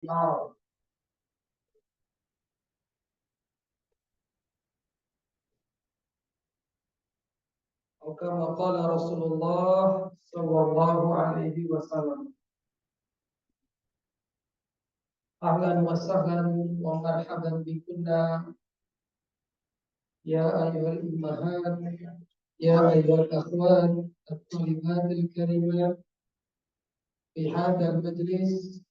Now, kama qala Rasulullah sallallahu alaihi wasallam. Ahlan wa sahlan wa marhaban bikunna ya ayyuhal ummahat, ya ayyuhal akhwat, at-talibat al-karimat fi hadzal majlis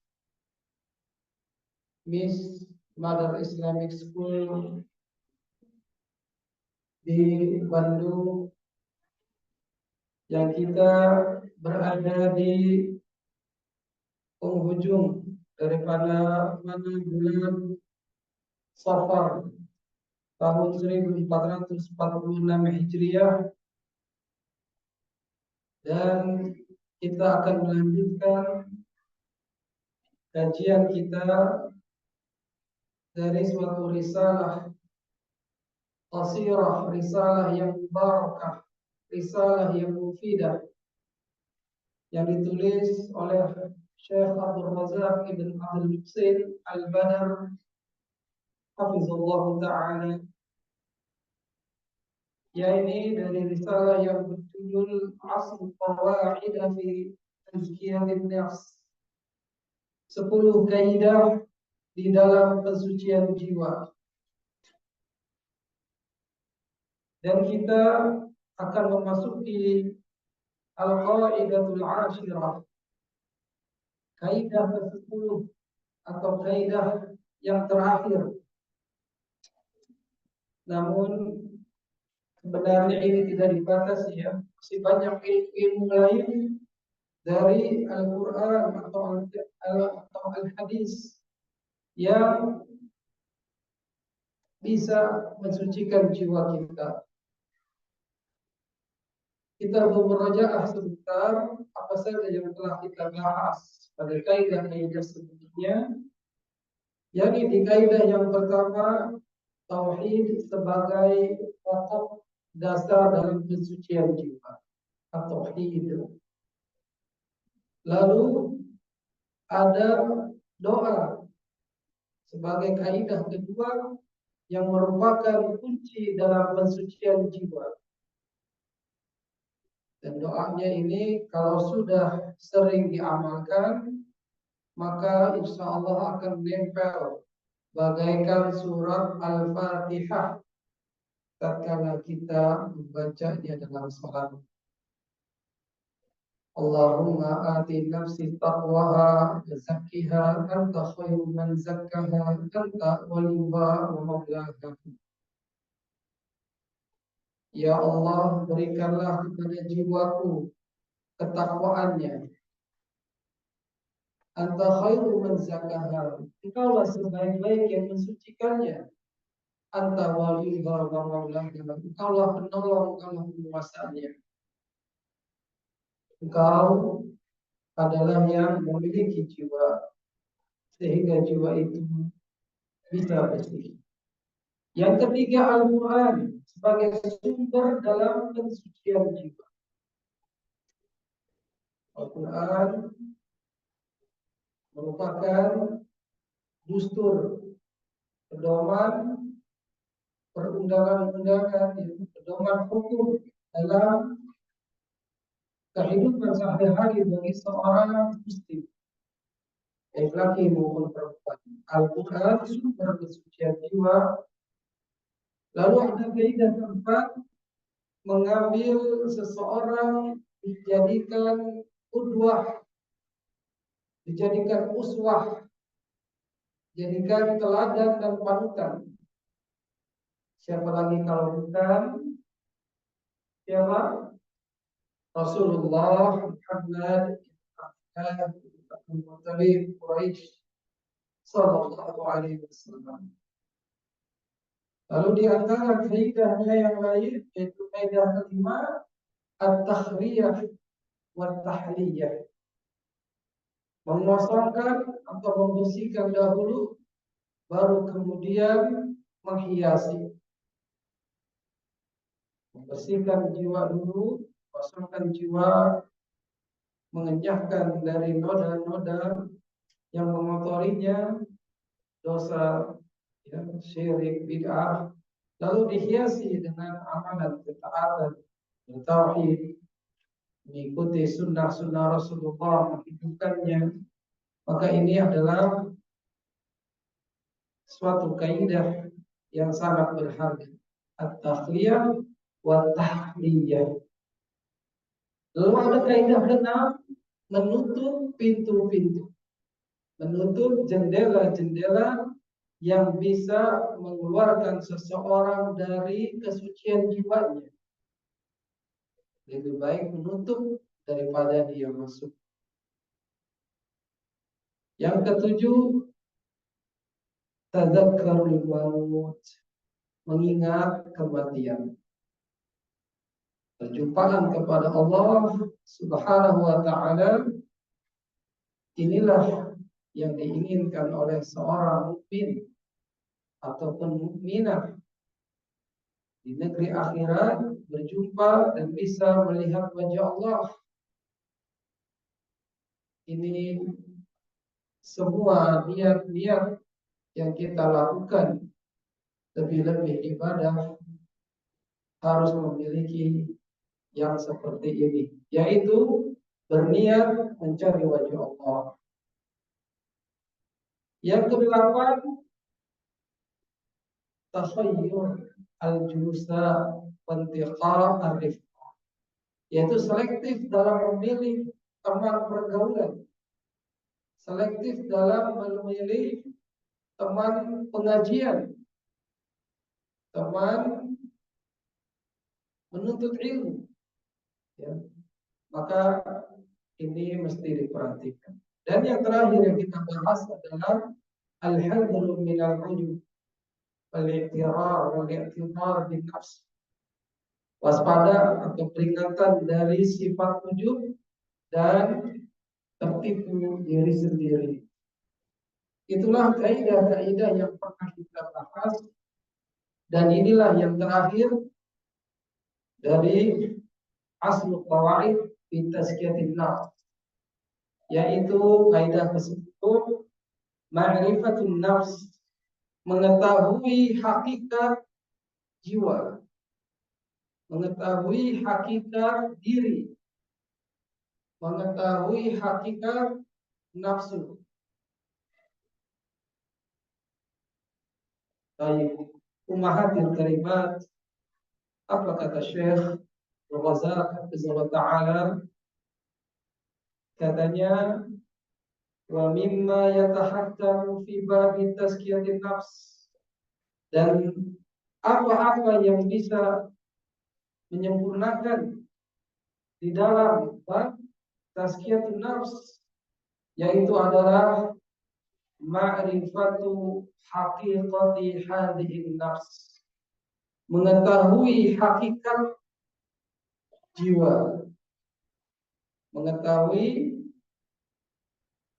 Miss Mother Islamic School di Bandung, yang kita berada di penghujung daripada bulan Safar tahun 1446 Hijriah, dan kita akan melanjutkan kajian kita dari suatu risalah qasirah, risalah yang barakah, risalah yang mufidah, yang ditulis oleh Syekh Abdul Razak Ibn Abdul Muhsin Al-Badr hafizallah ta'ala, yakni dari risalah yang berjudul Asl Qawaid fi Tazkiyatin Nafs, 10 kaidah di dalam pensucian jiwa. Dan kita akan memasuki Al-Qaidatul Ashirah, kaidah ke-10 atau kaidah yang terakhir. Namun sebenarnya ini tidak dibatasi, ya. Masih banyak ilmu lain dari Al-Quran atau Al-Hadis yang bisa mensucikan jiwa kita. Kita berujaah sebentar apa saja yang telah kita bahas pada kaidah-kaidah sebelumnya. Yakni di kaidah yang pertama, tauhid sebagai pokok dasar dalam pensucian jiwa, atau tauhid. Lalu ada doa sebagai kaidah kedua yang merupakan kunci dalam pensucian jiwa. Dan doanya ini kalau sudah sering diamalkan, maka insya Allah akan menempel bagaikan surat Al-Fatihah tatkala kita membacanya dalam salat. Allahumma ati nafsi taqwaha wa zakkiha anta khairu man zakkaha anta waliyuha wa maulaha. Ya Allah, berikanlah kepada jiwaku ketakwaannya. Anta khairu man zakkaha, engkaulah sebaik-baik yang mensucikannya. Anta waliyuha wa maulaha, engkaulah penolong, engkaulah penguasanya. Engkau adalah yang memiliki jiwa, sehingga jiwa itu bisa bersih. Yang ketiga, Al-Quran sebagai sumber dalam pensucian jiwa. Al-Quran merupakan dustur, pedoman, perundangan-undangan, pedoman hukum dalam kehidupan sehari-hari bagi seorang muslim, baik laki maupun perempuan. Al-Quran sumber pensucian jiwa. Lalu ada kaidah keempat, mengambil seseorang dijadikan qudwah, dijadikan uswah, dijadikan teladan dan panutan. Siapa lagi kalau bukan siapa? Rasulullah Muhammad bin Muttalib Quraisy sallallahu alaihi wasallam. Lalu di antara kaidahnya yang lain, yaitu kaidah kelima, at-takhriyah wa tahliyah, mengosongkan atau membersihkan dahulu, baru kemudian menghiasi. Membersihkan jiwa dulu, kosongkan jiwa, mengenyahkan dari noda-noda yang mengotorinya dosa, ya, syirik, bid'ah, lalu dihiasi dengan amalan ketaatan, bertauhid, mengikuti sunnah-sunnah Rasulullah, menghidupkannya, maka ini adalah suatu kaidah yang sangat berharga. At-takhliyah wa tahliyah. Lalu ada kaidah keenam, menutup pintu-pintu, menutup jendela-jendela yang bisa mengeluarkan seseorang dari kesucian jiwanya. Lebih baik menutup daripada dia masuk. Yang ketujuh, tadzakkarul maut, mengingat kematian. Perjumpaan kepada Allah Subhanahu wa taala inilah yang diinginkan oleh seorang mukmin ataupun mukminah di negeri akhirat, berjumpa dan bisa melihat wajah Allah. Ini semua niat-niat yang kita lakukan, lebih-lebih ibadah, harus memiliki yang seperti ini, yaitu berniat mencari wajah Allah. Yang kedelapan, takhayyur al-julusa wantiqa arif, yaitu selektif dalam memilih teman pergaulan, selektif dalam memilih teman pengajian, teman menuntut ilmu, ya. Maka ini mesti diperhatikan. Dan yang terakhir yang kita bahas adalah al-hadru min al-ujub wal-i'tirar wal-i'tibar bin nafs. Waspada atau peringatan dari sifat ujub dan tertipu diri sendiri. Itulah kaidah-kaidah yang pernah kita bahas, dan inilah yang terakhir dari aslu qawaid fi tazkiyatin nafs, yaitu kaidah ke-10, ma'rifatun nafs, mengetahui hakikat jiwa, mengetahui hakikat diri, mengetahui hakikat nafsu. Baik, ummahatil kalimat, apa kata Syekh Al-Ghazali Hafizahullah Ta'ala? Katanya, wa mimma yatahattamu fi babi tazkiyatin nafs, dan apa-apa yang bisa menyempurnakan di dalam bab tazkiyatun nafs, yaitu adalah ma'rifatu haqiqati hadhihi nafs, mengetahui hakikat jiwa, mengetahui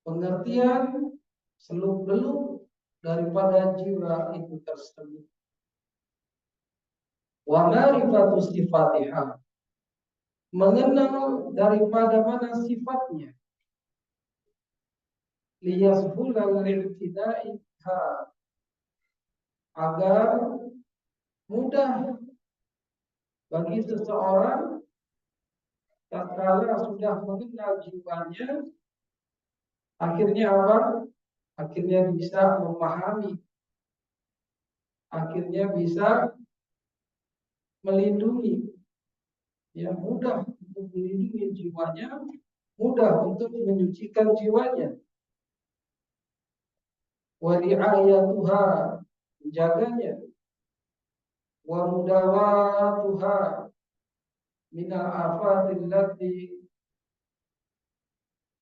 pengertian seluk-beluk daripada jiwa itu tersebut. Wa ma'rifatu sifatiha, mengenal daripada mana sifatnya, liyashulal li'tida'iha, agar mudah bagi seseorang tatkala sudah mengenal jiwanya, akhirnya apa? Akhirnya bisa memahami, akhirnya bisa melindungi, ya, mudah untuk melindungi jiwanya, mudah untuk menyucikan jiwanya. Wa ri'ayatuha, menjaganya. Wa mudawatuha minal afatil lati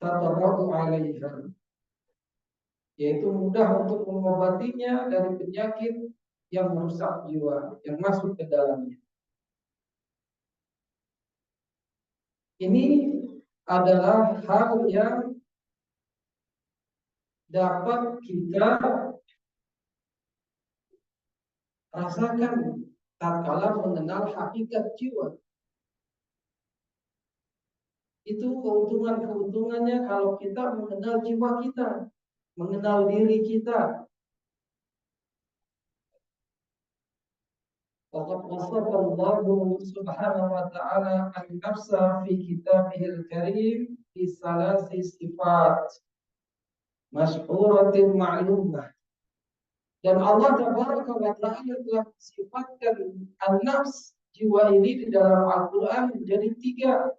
tatarra'u 'alaiha, yaitu mudah untuk mengobatinya dari penyakit yang merusak jiwa, yang masuk ke dalamnya. Ini adalah hal yang dapat kita rasakan tatkala mengenal hakikat jiwa. Itu keuntungan-keuntungannya kalau kita mengenal jiwa kita. mengenal diri kita. Waqad wasafa Allah Subhanahu wa ta'ala an-nafsa fi kitabihil karim bi salasi sifat masyhuratin ma'lumah. Dan Allah Tabaraka wa ta'ala telah mensifatkan an-nafs, jiwa ini, di dalam Al-Quran menjadi 3.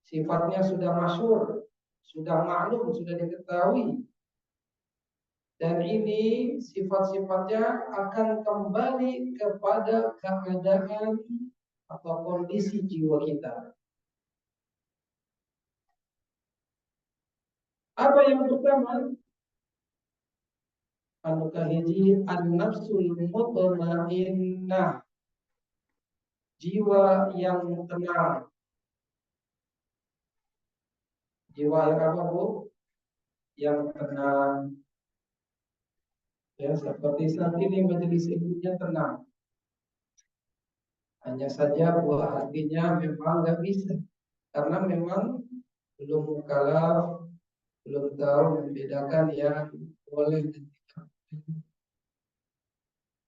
Sifatnya sudah masyhur, sudah maklum, sudah diketahui. Dan ini sifat-sifatnya akan kembali kepada keadaan atau kondisi jiwa kita. Apa yang pertama? Anu kahiji an-nafsul mutmainnah, jiwa yang tenang. Jiwa yang apa, Bu? Yang tenang. Ya, seperti saat ini majelis ilmunya tenang. Hanya saja buah hatinya memang nggak bisa, karena memang belum mukalaf, belum tahu membedakan yang boleh dan tidak.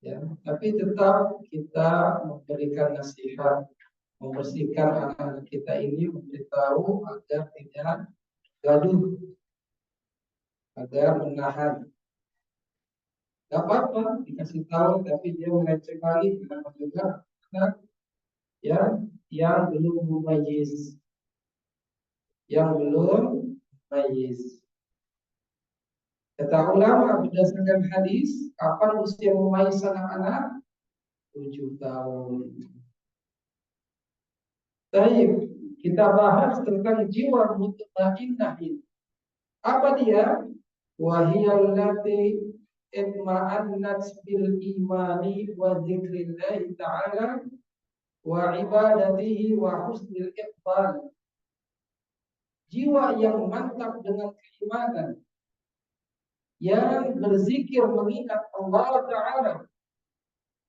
Ya, tapi tetap kita memberikan nasihat, membersihkan anak-anak kita ini, memberitahu agar tidak gaduh, agar menahan. Gak apa-apa dikasih tahu, tapi dia mengecek lagi, kenapa juga anak ya yang belum mumayyiz, yang belum mumayyiz. Kata ulama berdasarkan hadis, kapan usia mumayyiz anak-anak? 7 tahun. Baik, kita bahas tentang jiwa mutmainnah ini. Apa dia? Wahiyallati itma'annat bil imani wa dzikrillah ta'ala wa ibadatihi wa husnil iqbal. Jiwa yang mantap dengan keimanan, yang berzikir mengingat Allah Ta'ala,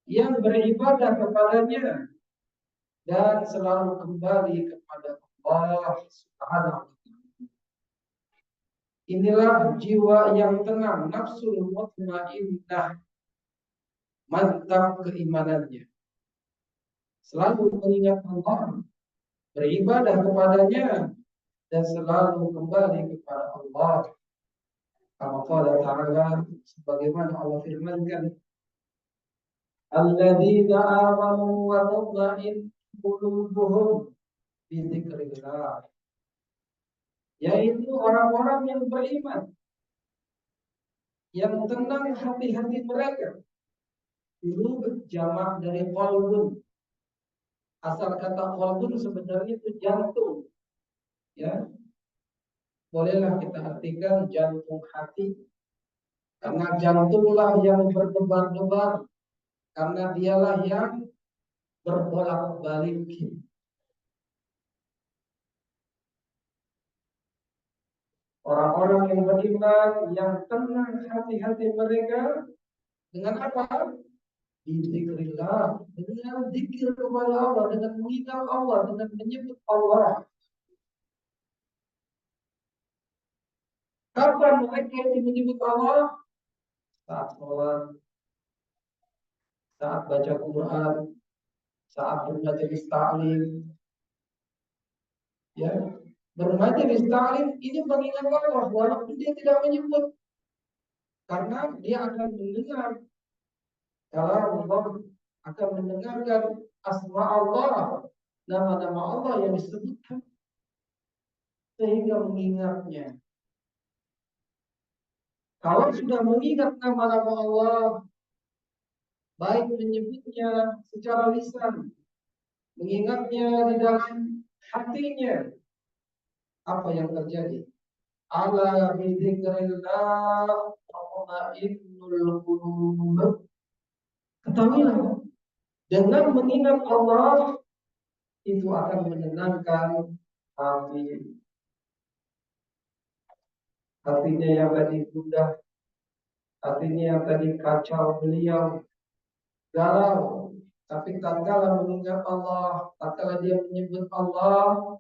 yang beribadah kepadanya, dan selalu kembali kepada Allah Subhanahu wa ta'ala. Inilah jiwa yang tenang, nafsul mutmainnah, mantap keimanannya, selalu mengingat Allah, beribadah kepadanya, dan selalu kembali kepada Allah. Kama qala ta'ala, sebagaimana Allah firmankan, alladzina amanu wa tatma'innu qulubuhum bi dzikrillah, yaitu orang-orang yang beriman, yang tenang hati-hati mereka. Dulu jamak dari qalbun. Asal kata qalbun sebenarnya itu jantung. Ya, bolehlah kita artikan jantung hati, karena jantunglah yang berdebar-debar, karena dialah yang berbolak-balik. Orang-orang yang beriman, yang tenang hati-hati mereka dengan apa? Dzikrillah, dengan zikir kepada Allah, dengan mengingat Allah, dengan menyebut Allah. Kapan mereka ini menyebut Allah? Saat sholat, saat baca Quran, saat bermajelis ta'lim. Ya, bermajelis ta'lim ini mengingat Allah walaupun dia tidak menyebut, karena dia akan mendengar kalau Allah, akan mendengarkan asma Allah, nama-nama Allah yang disebutkan, sehingga mengingatnya. Kalau sudah mengingat nama-nama Allah, baik menyebutnya secara lisan, mengingatnya di dalam hatinya, apa yang terjadi? Ala bidzikrillah tatma'innul qulub. Ketahuilah, dengan mengingat Allah itu akan menenangkan hati. Hatinya yang tadi gundah, hatinya yang tadi kacau beliau, galau, tapi tatkala mengingat Allah, tatkala dia menyebut Allah,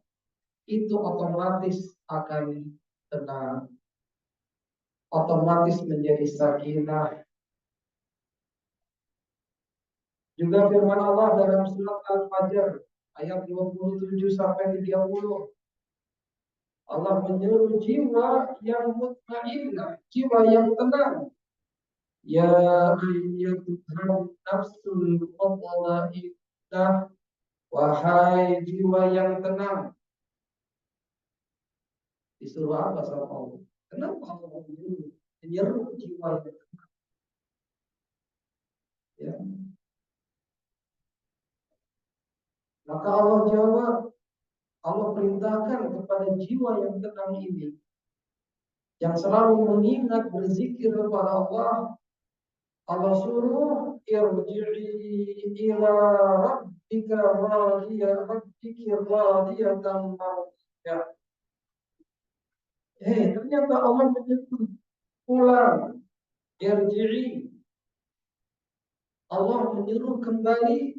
itu otomatis akan tenang. otomatis menjadi sakinah. Juga firman Allah dalam surat Al-Fajr ayat 27 sampai 30. Allah menyuruh jiwa yang mutmainnah, jiwa yang tenang. Ya ayyatuhan nafsul mutmainnah, wahai jiwa yang tenang. Disuruh apa sama Allah? Kenapa Allah menyuruh jiwa yang tenang? Ya. Maka Allah jawab, Allah perintahkan kepada jiwa yang tenang ini, yang selalu mengingat berzikir kepada Allah, Allah suruh irji'i ila rabbika radiyatan mardiyah. Ternyata Allah menyebut pulang, irji'i. Allah menyuruh kembali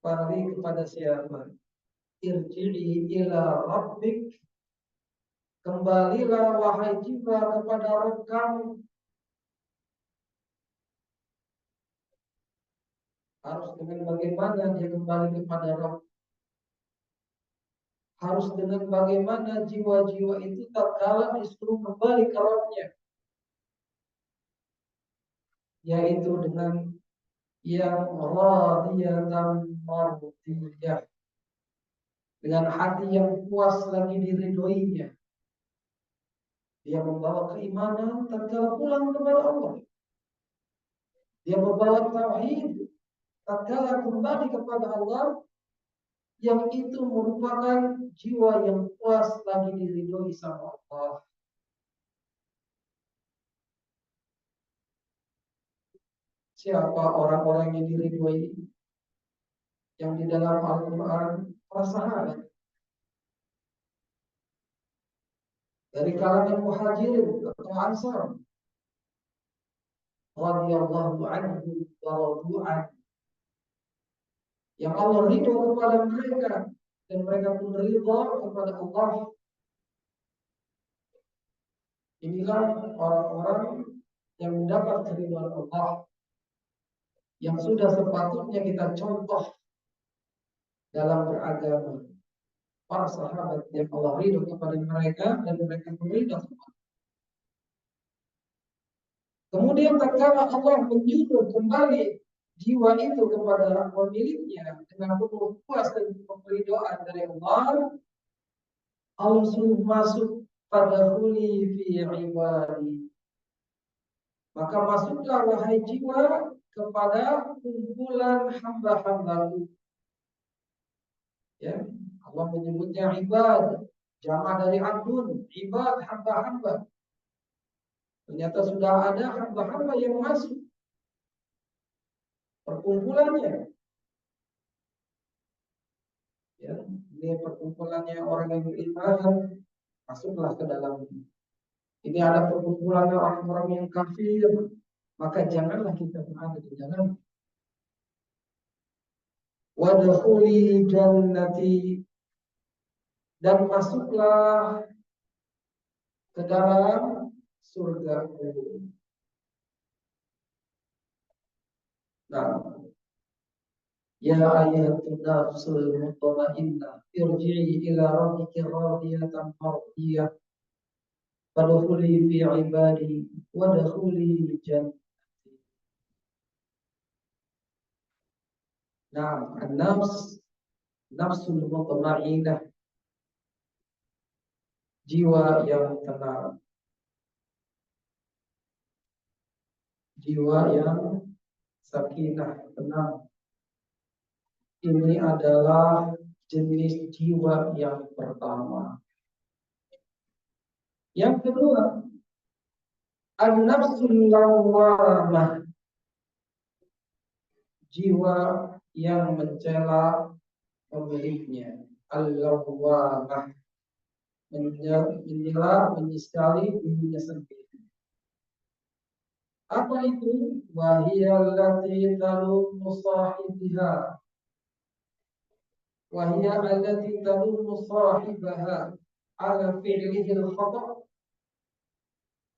kepada siapa? Irji'i ila rabbik. Kembalilah wahai jiwa kepada Rabb kamu. Harus dengan bagaimana dia kembali kepada Rabb? Harus dengan bagaimana jiwa-jiwa itu tatkala disuruh kembali ke Rabb-nya, yaitu dengan yang radiyatan mardiyah, dengan hati yang puas lagi diridhoinya. Dia membawa keimanan tatkala pulang kepada Allah. Dia membawa tauhid tatkala kembali kepada Allah, yang itu merupakan jiwa yang puas lagi diridhoi sama Allah. Siapa orang-orang yang diridhoi? Yang di dalam Al-Quran, para sahabat dari kalangan muhajirin atau ansar, radhiyallahu anhu wa radu'an, yang Allah ridho kepada mereka dan mereka pun ridho kepada Allah. Inilah orang-orang yang mendapat keridhaan Allah, yang sudah sepatutnya kita contoh dalam beragama. Para sahabat yang Allah ridho kepada mereka dan mereka pun ridho. Kemudian tatkala Allah menyuruh kembali jiwa itu kepada pemiliknya dengan penuh puas dan keridhaan dari Allah, Allah suruh masuk pada huli fi ibadi. Maka masuklah wahai jiwa kepada kumpulan hamba-hambaku. Ya, Allah menyebutnya ibad, jamaah dari abdun, ibad, hamba-hamba. Ternyata sudah ada hamba-hamba yang masuk perkumpulannya. Ya, ini perkumpulannya orang yang beriman, masuklah ke dalam. Ini ada perkumpulannya orang-orang yang kafir, maka janganlah kita berada di dalam. Wadkhuli jannati, dan masuklah ke dalam surgaku. Nah, ya ayyuhan nafsul mutmainnah, irji'i ila rabbiki radiyatan mardiyah, fadkhuli fi ibadi wadkhuli jannati. Nah, an-nafs, nafsul mutmainnah, jiwa yang tenang, jiwa yang sakinah, tenang. Ini adalah jenis jiwa yang pertama. Yang kedua, an-nafsul lawwamah, jiwa yang mencela pemiliknya. Al-lawwamah, menyela, menyesali dirinya sendiri. Apa itu? Wahiyallati talumu sahibiha, wahiyallati talumu sahibaha ala fi'lihi al-khata',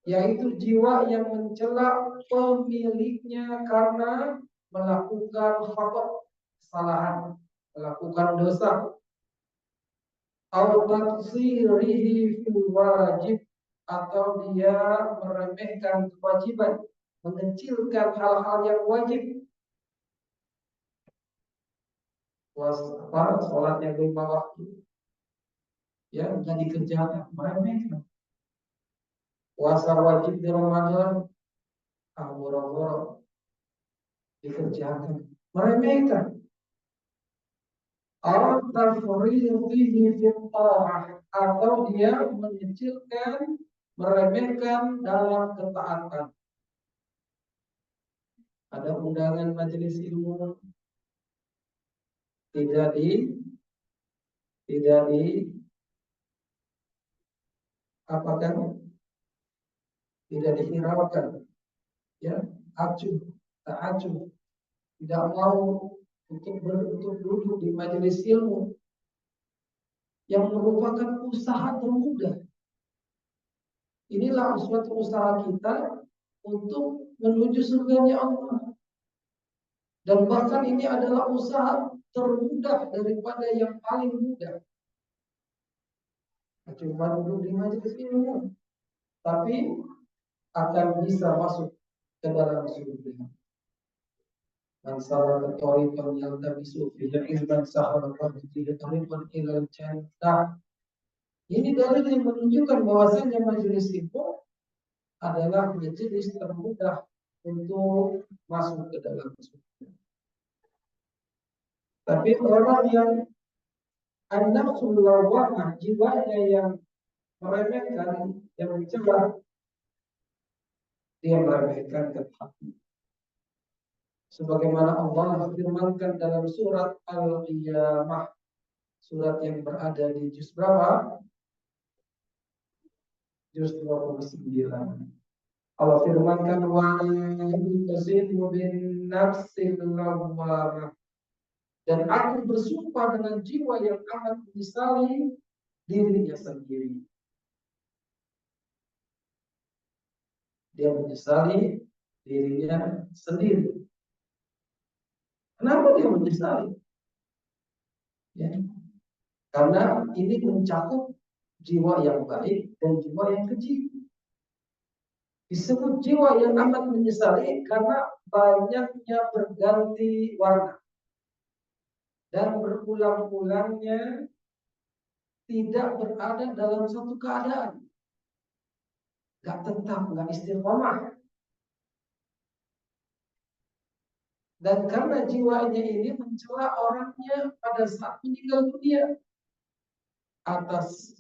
yaitu jiwa yang mencela pemiliknya karena melakukan khata, kesalahan, melakukan dosa, atau taksirihi fil wajib, atau dia meremehkan kewajiban, mengecilkan hal-hal yang wajib. Sholat yang 5 waktu, ya nggak dikerjakan, meremehkan. Puasa wajib di Ramadan, boro-boro dikerjakan, meremehkan. Atau dia mengecilkan, meremehkan dalam ketaatan. Ada undangan majelis ilmu, tidak apakan, tidak dihiraukan, ya, acuh, tak acuh, tidak mau untuk duduk di majelis ilmu yang merupakan usaha termudah. Inilah suatu usaha kita untuk menuju surganya Allah. Dan bahkan ini adalah usaha termudah daripada yang paling mudah. Cuma duduk di majelis ilmu, tapi akan bisa masuk ke dalam surga. Man salaka tariqan yaltamisu fihi ilman sahala bihi tariqan ilal jannah. Ini dalil yang menunjukkan bahwasanya majelis ilmu adalah majelis termudah untuk masuk ke dalam surga. Tapi orang yang an-nafsul lawwamah, jiwanya yang meremehkan, yang mencela, dia meremehkan ketaatan. Sebagaimana Allah firmankan dalam surat Al-Qiyamah, surat yang berada di juz berapa? Juz 29. Allah firmankan, wa yuqsimu bin nafsil lawwamah, dan aku bersumpah dengan jiwa yang amat menyesali dirinya sendiri. Dia menyesali dirinya sendiri. Kenapa dia menyesali? Ya, karena ini mencakup jiwa yang baik dan jiwa yang keji. Disebut jiwa yang amat menyesali karena banyaknya berganti warna dan berulang-ulangnya tidak berada dalam satu keadaan, gak tetap, gak istiqomah. Dan karena jiwanya ini mencela orangnya pada saat meninggal dunia atas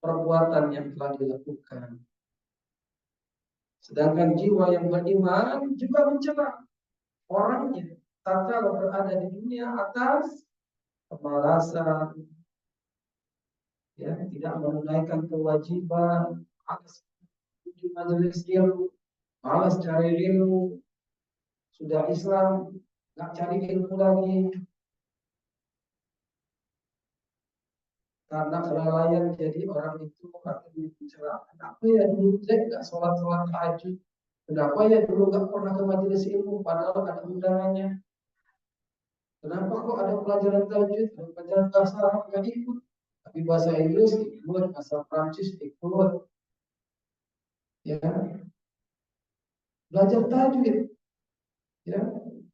perbuatan yang telah dilakukan. Sedangkan jiwa yang beriman juga mencela orangnya tatkala berada di dunia atas kemalasan, ya, tidak menunaikan kewajiban, malas menuju majelis ilmu, malas cari ilmu, sudah Islam nggak cari ilmu lagi karena kelalaian. Jadi orang itu akhirnya bicara, kenapa ya dulu saya nggak sholat tahajud, kenapa ya dulu nggak pernah ke majelis ilmu padahal ada undangannya, kenapa kok ada pelajaran tahajud, ada pelajaran bahasa Arab nggak ikut, tapi bahasa Inggris ikut, bahasa Prancis ikut, ya, belajar tajwid, ya,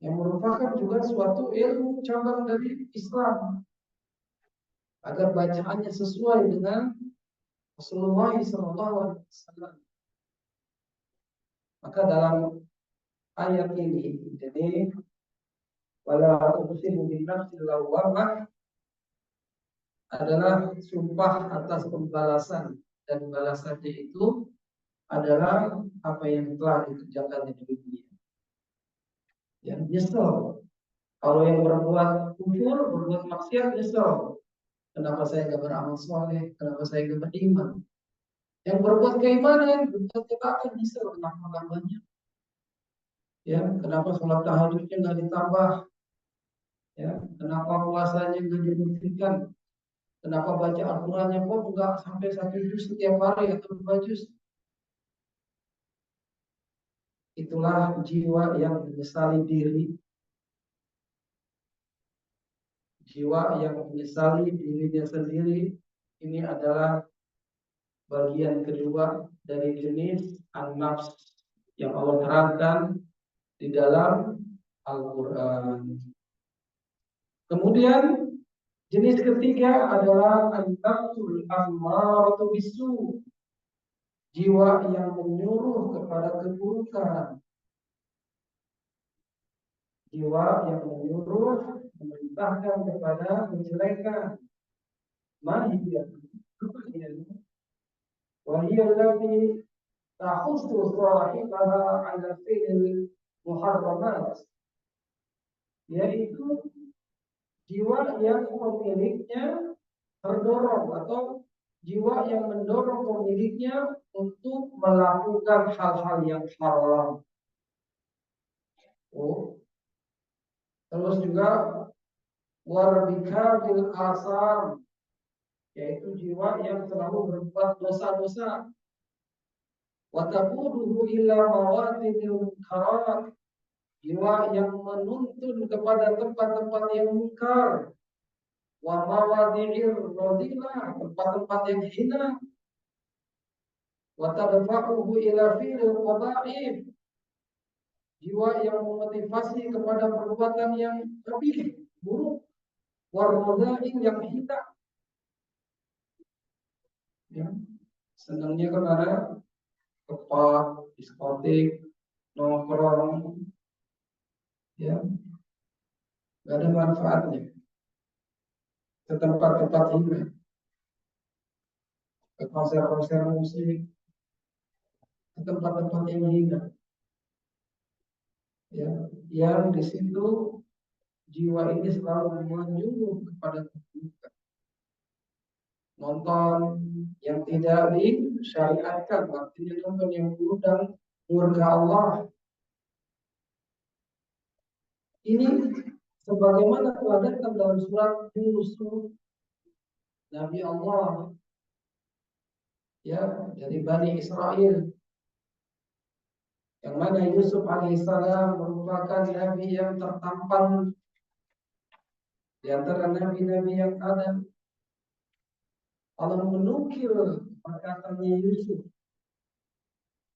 yang merupakan juga suatu ilmu cabang dari Islam, agar bacaannya sesuai dengan Rasulullah SAW. Maka dalam ayat ini, jadi wala uqsimu bin nafsil lawwamah adalah sumpah atas pembalasan, dan balasannya itu adalah apa yang telah dikerjakan di dunia. Yang nyesel. Kalau yang berbuat kufur, berbuat maksiat, nyesel. Kenapa saya nggak beramal soleh? Kenapa saya nggak beriman? Yang berbuat keimanan, berbuat ketaatan, nyesel. Kenapa nggak banyak? Ya, kenapa sholat tahajudnya nggak ditambah? Ya, kenapa puasanya nggak dibuktikan? Kenapa baca Al-Qurannya kok nggak sampai 1 juz setiap hari atau 2 juz? itulah jiwa yang menyesali diri, jiwa yang menyesali dirinya sendiri. Ini adalah bagian kedua dari jenis an-nafs yang Allah terangkan di dalam Al-Quran. Kemudian jenis ketiga adalah an-nafsul ammaratu bisu, jiwa yang menyuruh kepada keburukan, jiwa yang menyuruh, memerintahkan kepada kejelekan. Mahiyah, وهي التي تحث صاحبها على فعل المحرمات, yaitu jiwa yang pemiliknya terdorong atau jiwa yang mendorong pemiliknya untuk melakukan hal-hal yang haram. Terus juga warbikabil asar, yaitu jiwa yang selalu berbuat dosa-dosa. Wataquduhu ila mawatinil munkarat, jiwa yang menuntun kepada tempat-tempat yang mungkar. Wa mawadi'ir radilah, tempat-tempat yang hina. Wa tadfa'uhu ila fi'il qaba'ib, jiwa yang memotivasi kepada perbuatan yang lebih buruk. Warmoda'in yang hina, ya. Senangnya kemana? Tempat diskotik, nongkrong, ya, gak ada manfaatnya. Ke tempat-tempat hina, ke konser-konser musik, ke tempat-tempat yang hina, ya, yang di situ jiwa ini selalu menyuruh kepada keburukan. Nonton yang tidak disyariatkan, artinya nonton yang mengundang murka Allah. Ini sebagaimana telah datang dalam surat Yusuf, Nabi Allah, ya, dari Bani Israel, yang mana Yusuf alaihissalam merupakan nabi yang tertampan di antara nabi-nabi yang ada. Allah menukil perkataannya Yusuf,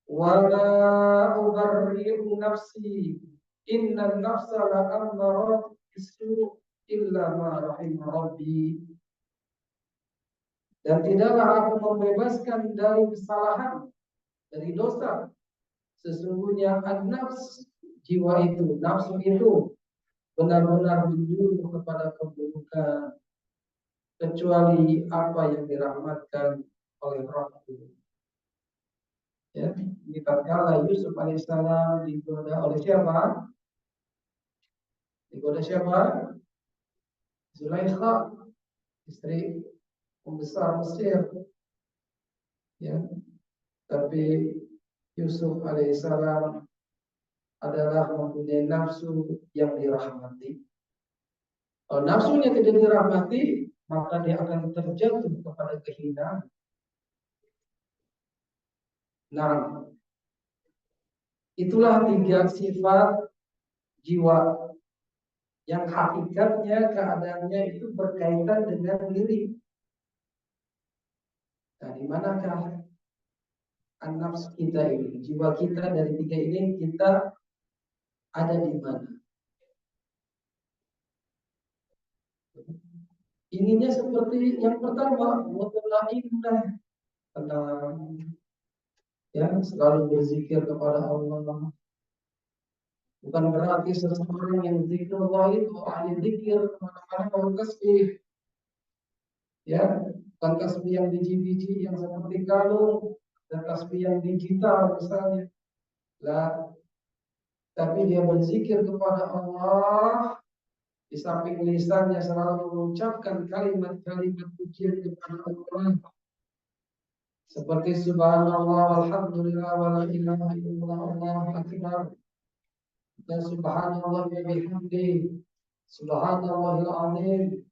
wala ubarri'u nafsi inna nafsa la'ammarat bisu illa ma rahim rabbi, dan tidaklah aku membebaskan dari kesalahan, dari dosa. Sesungguhnya an-nafs, jiwa itu, nafsu itu benar-benar menyuruh kepada keburukan, kecuali apa yang dirahmatkan oleh Rabbku. Ya, di tatkala Yusuf alaihissalam digoda oleh siapa? Digoda siapa? Zulaikha, istri pembesar Mesir. Ya, tapi Yusuf alaihissalam adalah mempunyai nafsu yang dirahmati. Kalau nafsunya tidak dirahmati, maka dia akan terjatuh kepada kehinaan. Nah, itulah tiga sifat jiwa yang hakikatnya keadaannya itu berkaitan dengan diri. Nah, di manakah an-nafs kita ini, jiwa kita dari tiga ini, kita ada di mana? Inginnya seperti yang pertama, mutmainnah, tenang, ya, selalu berzikir kepada Allah. Bukan berarti seseorang yang zikrullah itu ahli zikir kemana-mana mau tasbih, ya, bukan tasbih yang biji-biji yang seperti kalung dan tasbih yang digital misalnya, lah, tapi dia berzikir kepada Allah. Di samping lisannya selalu mengucapkan kalimat-kalimat pujian kepada Allah, seperti subhanallah walhamdulillah wala ilaha illallah Allahu akbar, dan subhanallah wa bihamdihi subhanallahil azim.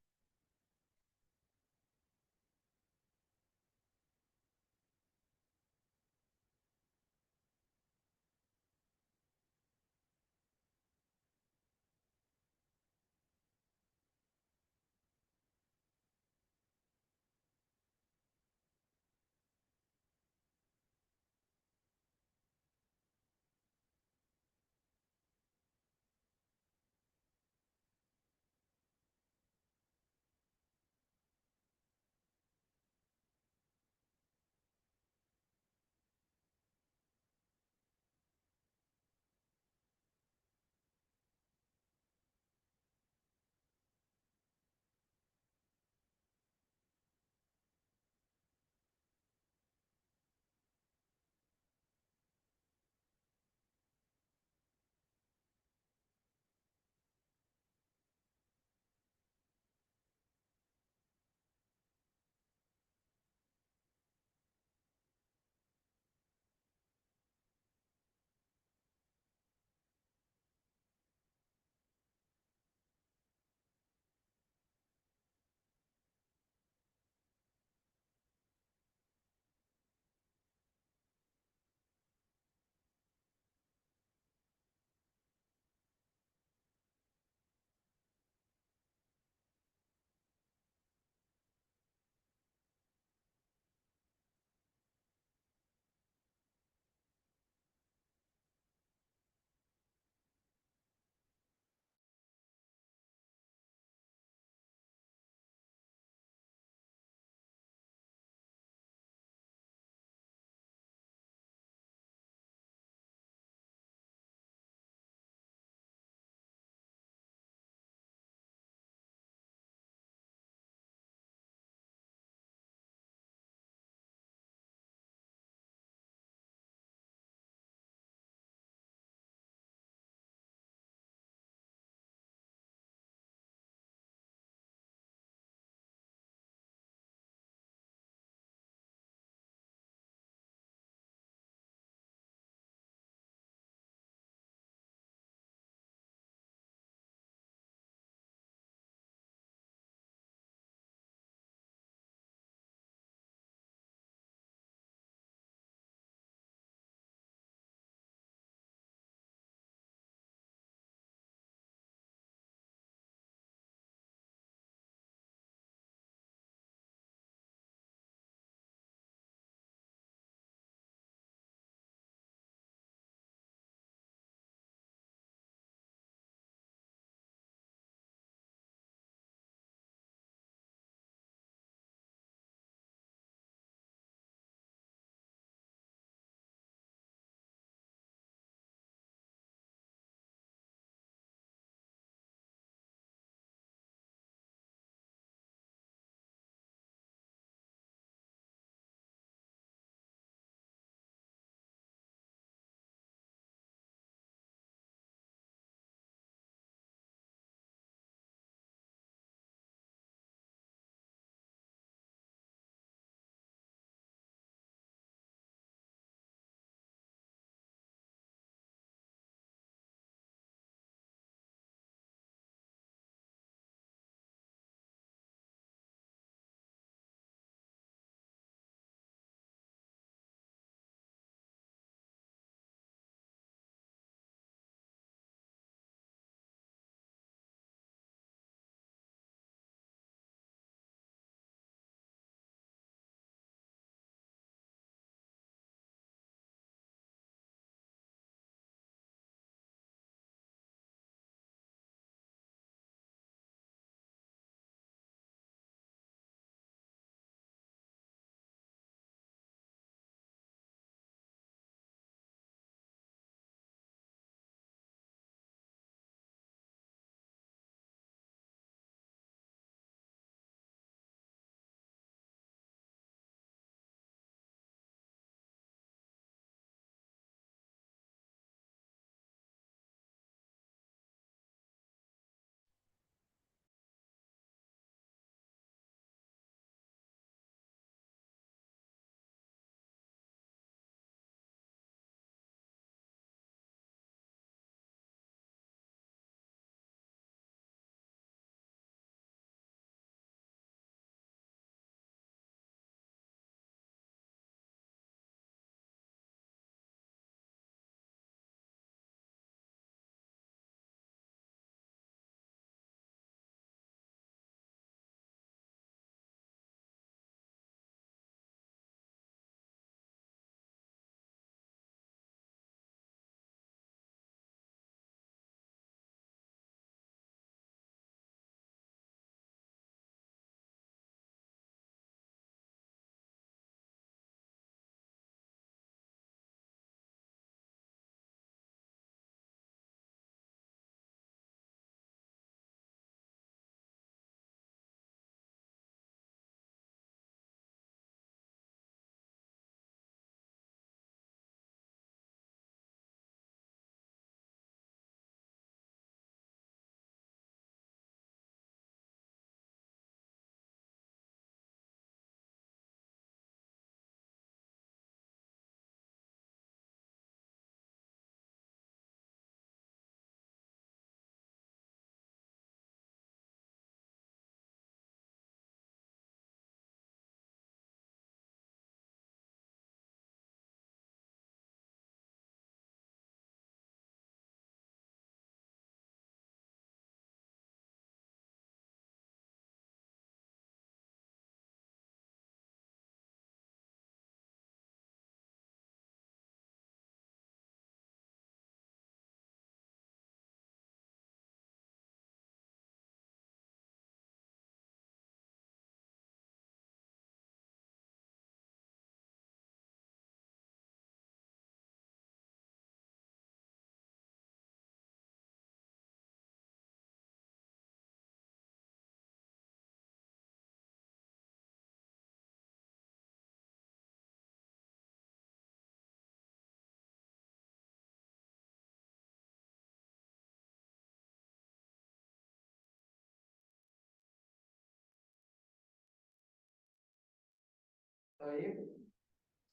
Baik,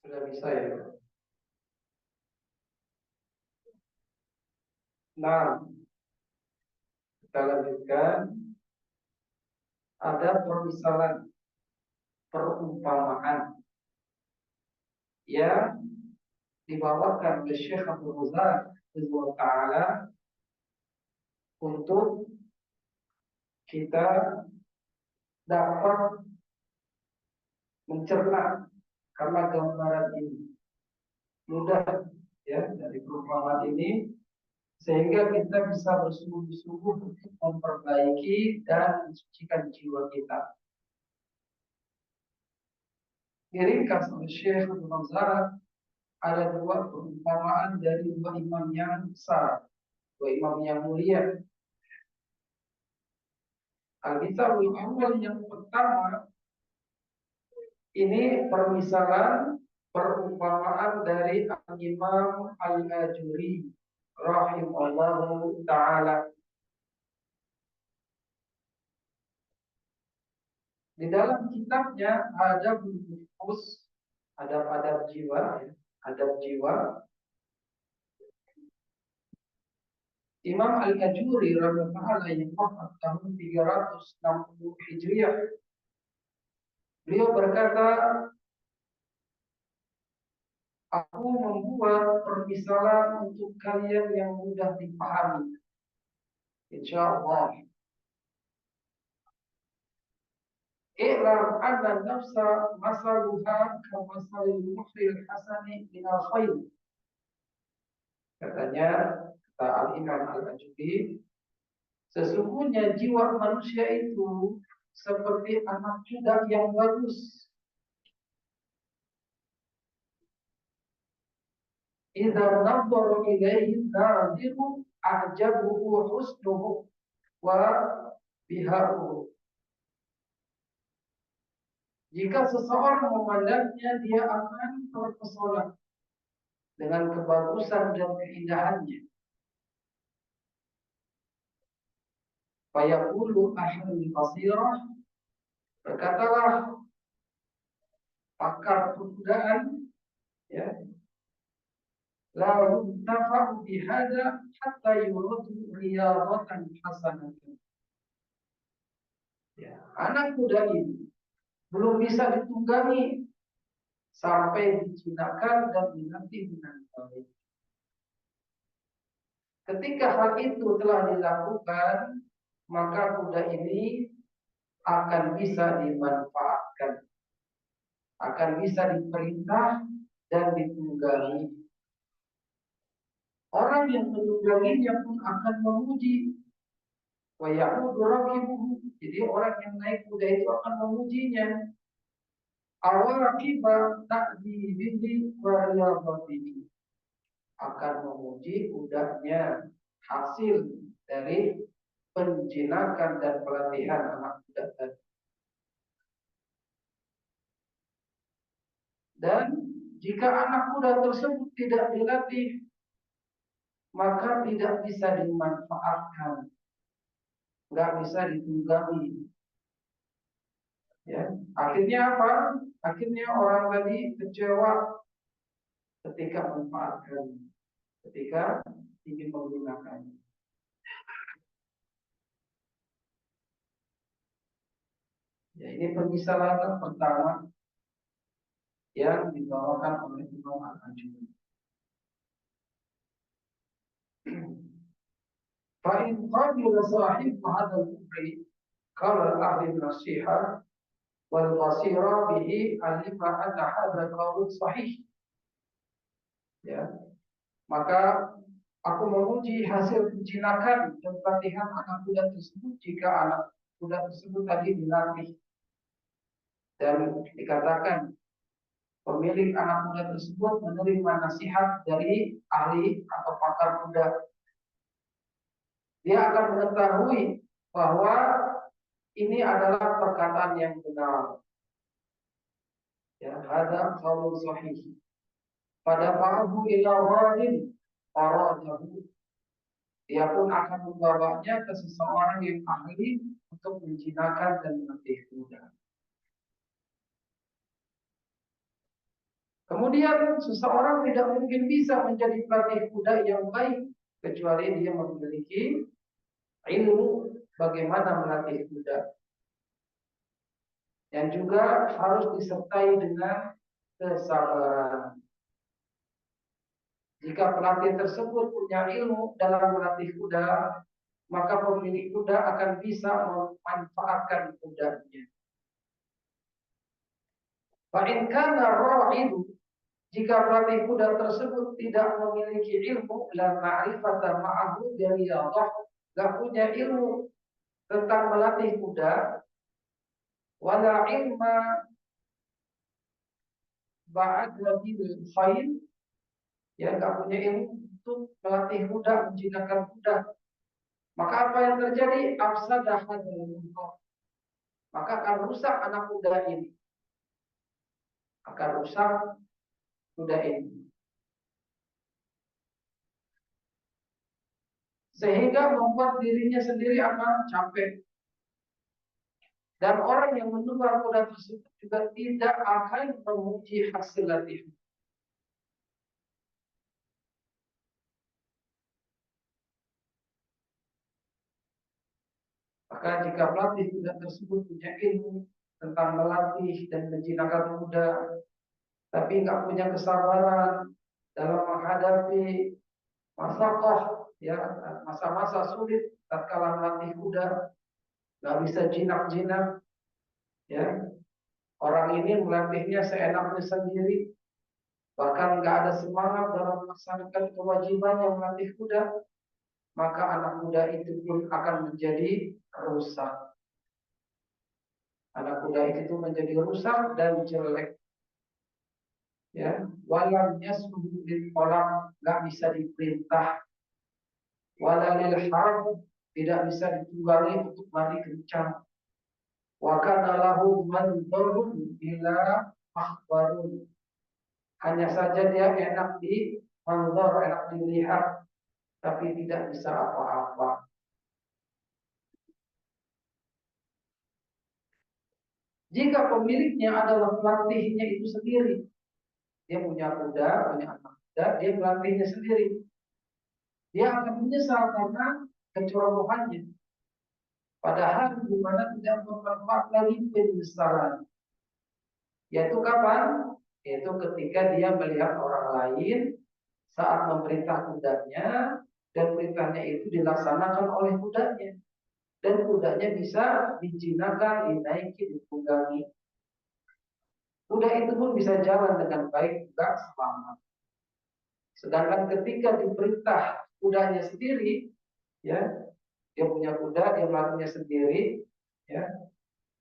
sudah bisa ya. Nah, kita lanjutkan. Ada permisalan perumpamaan yang dibawakan oleh Syekh Abdul Razak Taala untuk kita dapat mencerna, karena gambaran ini mudah ya dari perumpamaan ini, sehingga kita bisa bersungguh-sungguh untuk memperbaiki dan mensucikan jiwa kita. Diringkas oleh Syekh Abdul Razak, ada dua perumpamaan dari dua imam yang besar, dua imam yang mulia. Al-Mithalul awal yang pertama ini permisalan perumpamaan dari Al-Imam Al-Ajuri rahimahullahu taala. Di dalam kitabnya ada nufus, adab-adab jiwa, adab jiwa. Imam Al-Ajuri rahimahullah yang wafat tahun 360 Hijriah. Beliau berkata, aku membuat permisalan untuk kalian yang mudah dipahami. Insyaallah. I'lam anna nafsa masaluha kamasalil muhril hasani minal khair. Katanya, kata Al-Imam Al-Ajuri, sesungguhnya jiwa manusia itu seperti anak kuda yang bagus. Idza nadhara ilaihi nadhiru a'jabuhu husnuhu wa biharuhu. Jika seseorang memandangnya, dia akan terpesona dengan kebagusan dan keindahannya. Fayaqulu ahlul basirah, berkatalah pakar kebudayaan, ya, la yuntafa'u bihada hatta yuradu riyadatan hasanatan. Ya, anak kuda ini belum bisa ditunggangi sampai dijinakan dan dilatih dengan baik. Ketika hal itu telah dilakukan, maka kuda ini akan bisa dimanfaatkan, akan bisa diperintah dan ditunggangi. Orang yang menungganginya pun akan memuji. Wa ya'udu rakibuhu. Jadi orang yang naik kuda itu akan memujinya. Awaqiba ta'dibihi wa riyadatihi. Akan memuji kudanya, hasil dari penjinakan dan pelatihan anak kuda tadi. Dan jika anak kuda tersebut tidak dilatih, maka tidak bisa dimanfaatkan, nggak bisa ditunggangi. Ya, akhirnya apa? Akhirnya orang tadi kecewa ketika memanfaatkan, ketika ingin menggunakan. Ya, ini permisalan pertama yang dibawakan oleh Imam Al-Ajuri. Fa'in qabila sahib hadal kufri qala ahli nasiha wal basira bihi alima anna hadha qaul sahih. Ya, maka aku memuji hasil penjinakan dan pelatihan anak kuda tersebut jika anak kuda tersebut tadi dilatih dan dikatakan pemilik anak kuda tersebut menerima nasihat dari ahli atau pakar kuda. Dia akan mengetahui bahwa ini adalah perkataan yang benar. Ya, ada qaulun sahih. Pada fa'ahu ila ghadin faradahu. Dia pun akan membawanya ke seseorang yang ahli untuk menjinakkan dan melatih kuda. Kemudian seseorang tidak mungkin bisa menjadi pelatih kuda yang baik kecuali dia memiliki ilmu bagaimana melatih kuda, yang juga harus disertai dengan kesabaran. Jika pelatih tersebut punya ilmu dalam melatih kuda, maka pemilik kuda akan bisa memanfaatkan kudanya. Fa'in kana ra'idu, jika pelatih kuda tersebut tidak memiliki ilmu, la ma'rifata ma'ahu biriyadhah, enggak punya ilmu tentang melatih kuda, wala ilma ba'da bil khail, ya enggak punya ilmu untuk melatih kuda, menjinakkan kuda, maka apa yang terjadi? Afsadah hadzal unqa, maka akan rusak anak kuda ini, akan rusak kuda ini, sehingga membuat dirinya sendiri akan capek. Dan orang yang menunggang kuda tersebut juga tidak akan memuji hasil latihan. Maka jika pelatih kuda tersebut punya ilmu tentang melatih dan menjinakkan kuda, tapi nggak punya kesabaran dalam menghadapi masalah, ya, masa-masa sulit tatkala melatih kuda, nggak bisa jinak-jinak, ya, orang ini melatihnya seenaknya sendiri, bahkan nggak ada semangat dalam melaksanakan kewajibannya melatih kuda, maka anak kuda itu pun akan menjadi rusak. Anak kuda itu menjadi rusak dan jelek. Ya, walam yasbuh bil qalam, nggak bisa diperintah. Walalil harb, tidak bisa ditunggangi untuk lari kencang. Wa kana lahu manzurun ila akhbarun. Hanya saja dia enak di manzur, enak dilihat, tapi tidak bisa apa-apa. Jika pemiliknya adalah pelatihnya itu sendiri, dia punya kuda, punya anak kuda, dia melatihnya sendiri, dia akan menyesal karena kecerobohannya. Padahal di mana tidak bermanfaat lagi penyesalan. Yaitu kapan? Yaitu ketika dia melihat orang lain saat memerintah kudanya, dan perintahnya itu dilaksanakan oleh kudanya, dan kudanya bisa dijinakan, dinaiki, ditunggangi. Kuda itu pun bisa jalan dengan baik, juga selamat. Sedangkan ketika diperintah kudanya sendiri, ya, dia punya kuda, dia melatihnya sendiri, ya,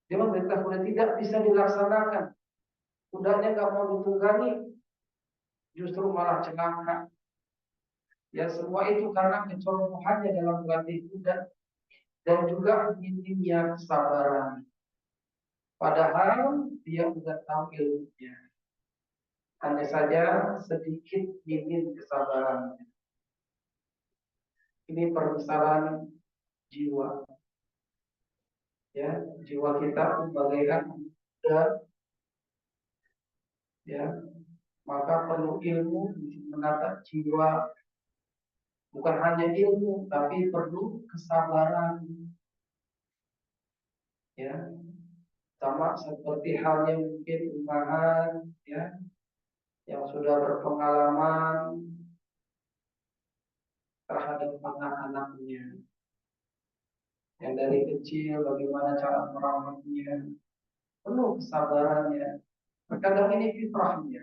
dia memerintah kuda tidak bisa dilaksanakan, kudanya nggak mau ditunggangi, justru malah celaka. Ya, semua itu karena kecerobohannya dalam melatih kuda dan juga minimnya kesabaran. Padahal dia sudah tahu ilmunya, hanya saja sedikit minim kesabarannya. Ini permasalahan jiwa. Ya, jiwa kita bagaikan kuda, ya, maka perlu ilmu untuk menata jiwa. Bukan hanya ilmu, tapi perlu kesabaran. Ya, sama seperti halnya mungkin umahan, ya, yang sudah berpengalaman terhadap anak-anaknya, yang dari kecil bagaimana cara merawatnya, penuh kesabarannya. Terkadang ini fitrahnya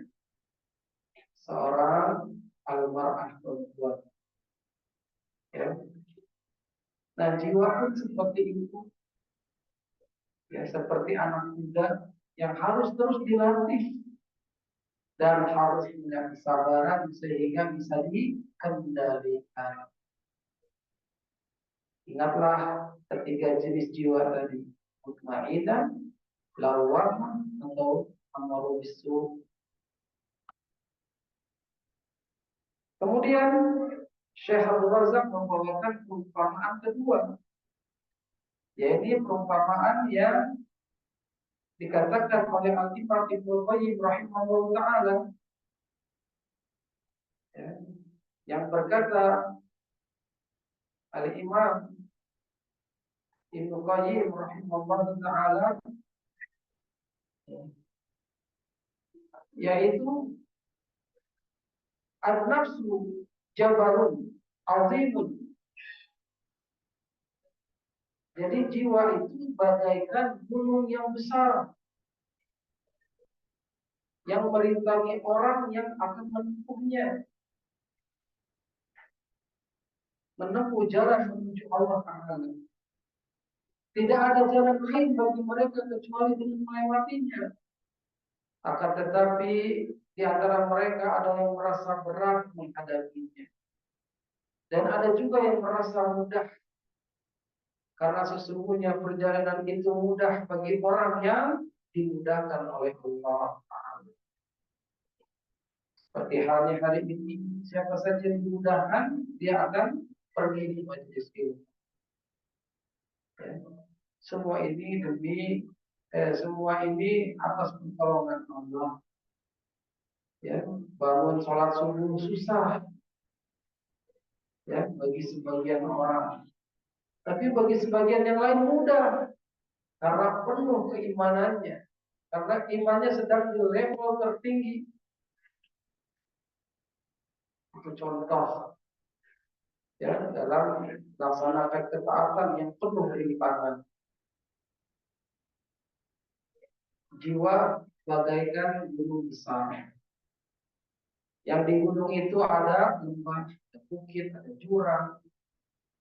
seorang almarhum perempuan. Ya. Nah, jiwa pun seperti itu, ya, seperti anak muda yang harus terus dilatih dan harus punya kesabaran sehingga bisa dikendalikan. Ingatlah ketiga jenis jiwa tadi, mutmainnah, lawwamah, atau amaru bisu. Kemudian Syekh Abdul Razak membawakan perumpamaan kedua, yaitu perumpamaan yang dikatakan oleh Al-Imam Ibnu Qayyim rahimahullah taala yang berkata Al-Imam Ibnu Qayyim rahimahullah taala, yaitu an-nafsu jabalun azimun. Jadi jiwa itu bagaikan gunung yang besar yang merintangi orang yang akan menempuhnya, menempuh jalan menuju Allah Ta'ala. Tidak ada jalan lain bagi mereka kecuali dengan melewatinya. Akan tetapi di antara mereka ada yang merasa berat menghadapinya, dan ada juga yang merasa mudah, karena sesungguhnya perjalanan itu mudah bagi orang yang dimudahkan oleh Allah. Seperti halnya hari ini, siapa saja yang dimudahkan, dia akan pergi di majelis ilmu. Ya. Semua ini atas pertolongan Allah. Ya, bangun sholat subuh susah, ya, bagi sebagian orang. Tapi bagi sebagian yang lain mudah, karena penuh keimanannya, karena imannya sedang di level tertinggi. Itu contoh, ya, dalam melaksanakan ketaatan yang penuh kelimpangan. Jiwa bagaikan gunung besar. Yang di gunung itu ada lembah, ada bukit, ada jurang,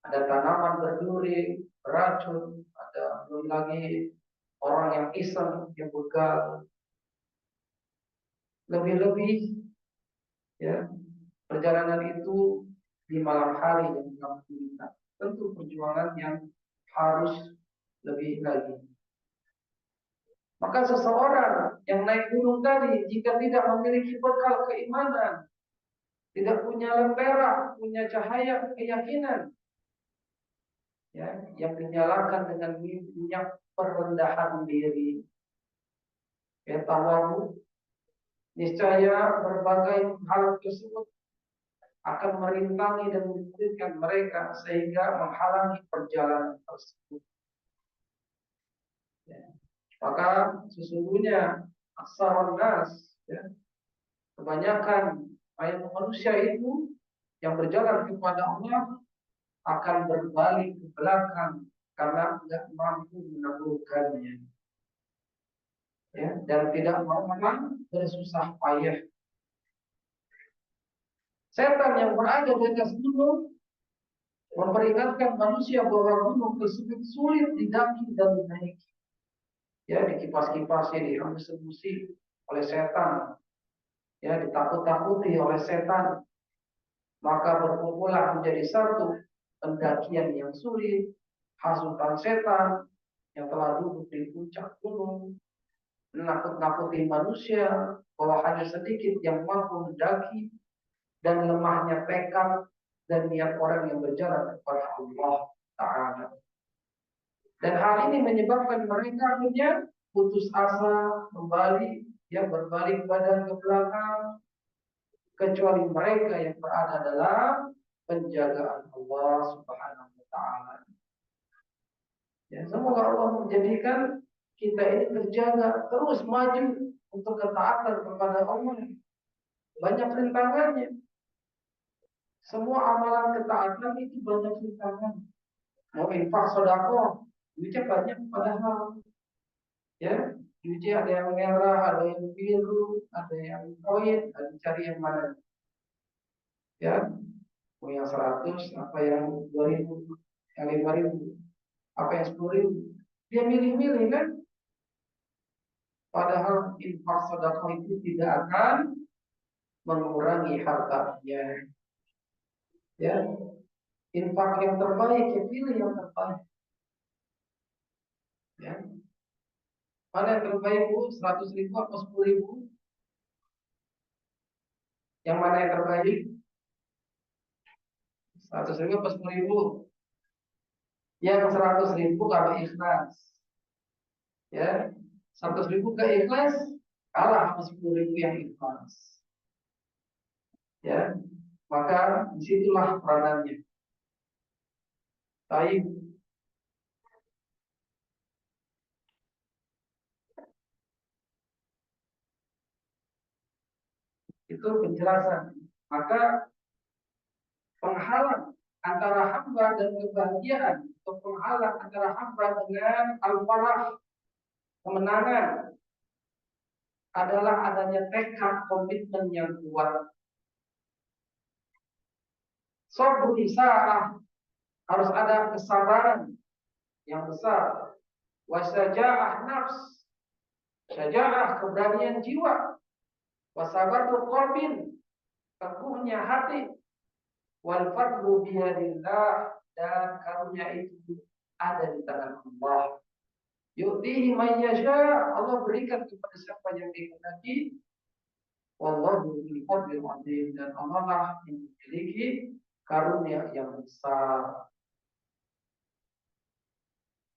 ada tanaman berduri, beracun, ada belum lagi orang yang iseng, yang begal. Lebih-lebih, ya, perjalanan itu di malam hari yang gelap gulita. Tentu perjuangan yang harus lebih lagi. Maka seseorang yang naik gunung tadi, jika tidak memiliki bekal keimanan, tidak punya lentera, punya cahaya keyakinan, ya, yang dinyalakan dengan minyak perendahan diri, ya, tawadhu, niscaya berbagai hal tersebut akan merintangi dan menyulitkan mereka sehingga menghalangi perjalanan tersebut. Ya. Maka sesungguhnya aksarun nas, ya, kebanyakan manusia itu yang berjalan kepada Allah akan berbalik ke belakang karena tidak mampu menaklukkannya, ya, dan tidak mau memang bersusah payah. Setan yang berada di atas gunung memperingatkan manusia bahwa gunung tersebut sulit didaki dan dinaiki. Ya, dikipas-kipasi, dihambusi oleh setan, ya, ditakut-takuti oleh setan, maka berkumpullah menjadi satu pendakian yang sulit, hasutan setan yang telah duduk di puncak gunung, menakut-nakuti manusia bahwa hanya sedikit yang mampu mendaki, dan lemahnya tekad dan niat orang yang berjalan kepada Allah Ta'ala. Dan hal ini menyebabkan mereka akhirnya putus asa, kembali, ya, berbalik badan ke belakang, kecuali mereka yang berada dalam penjagaan Allah Subhanahu wa Ta'ala. Ya, semoga Allah menjadikan kita ini terjaga, terus maju untuk ketaatan kepada Allah. Banyak rintangannya. Semua amalan ketaatan itu banyak rintangan. Mau infak sedekah, duitnya banyak padahal, ya, duitnya ada yang merah, ada yang biru, ada yang koin, ada cari yang mana, ya, mau yang 100, apa yang 2000, yang 5000, apa yang 10.000, dia milih-milih kan, padahal infak sedekah itu tidak akan mengurangi hartanya, ya. Infak yang terbaik, ya pilih yang terbaik, ya. Mana yang terbaik, Bu? 100.000 atau 10.000? Yang mana yang terbaik? 100.000 atau 10.000? Yang 100.000 kalau ikhlas, ya. 100.000 ke ikhlas kalah sama 10.000 yang ikhlas, ya. maka disitulah peranannya. Baik, itu penjelasan. Maka penghalang antara hamba dan kebahagiaan, atau penghalang antara hamba dengan al-falah, kemenangan, adalah adanya tekad komitmen yang kuat. Sabr sa'ah, harus ada kesabaran yang besar. Wasaja'ah nafs, syaja'ah keberanian jiwa. Wasabatu qalbin, teguhnya hati. Wal fadlu biyadillah, dan karunia itu ada di tangan Allah. Yu'tihi man yasha, Allah berikan kepada siapa yang dikehendaki. Wallahu dzul fadlil azim, dan Allah lah yang memiliki karunia yang besar.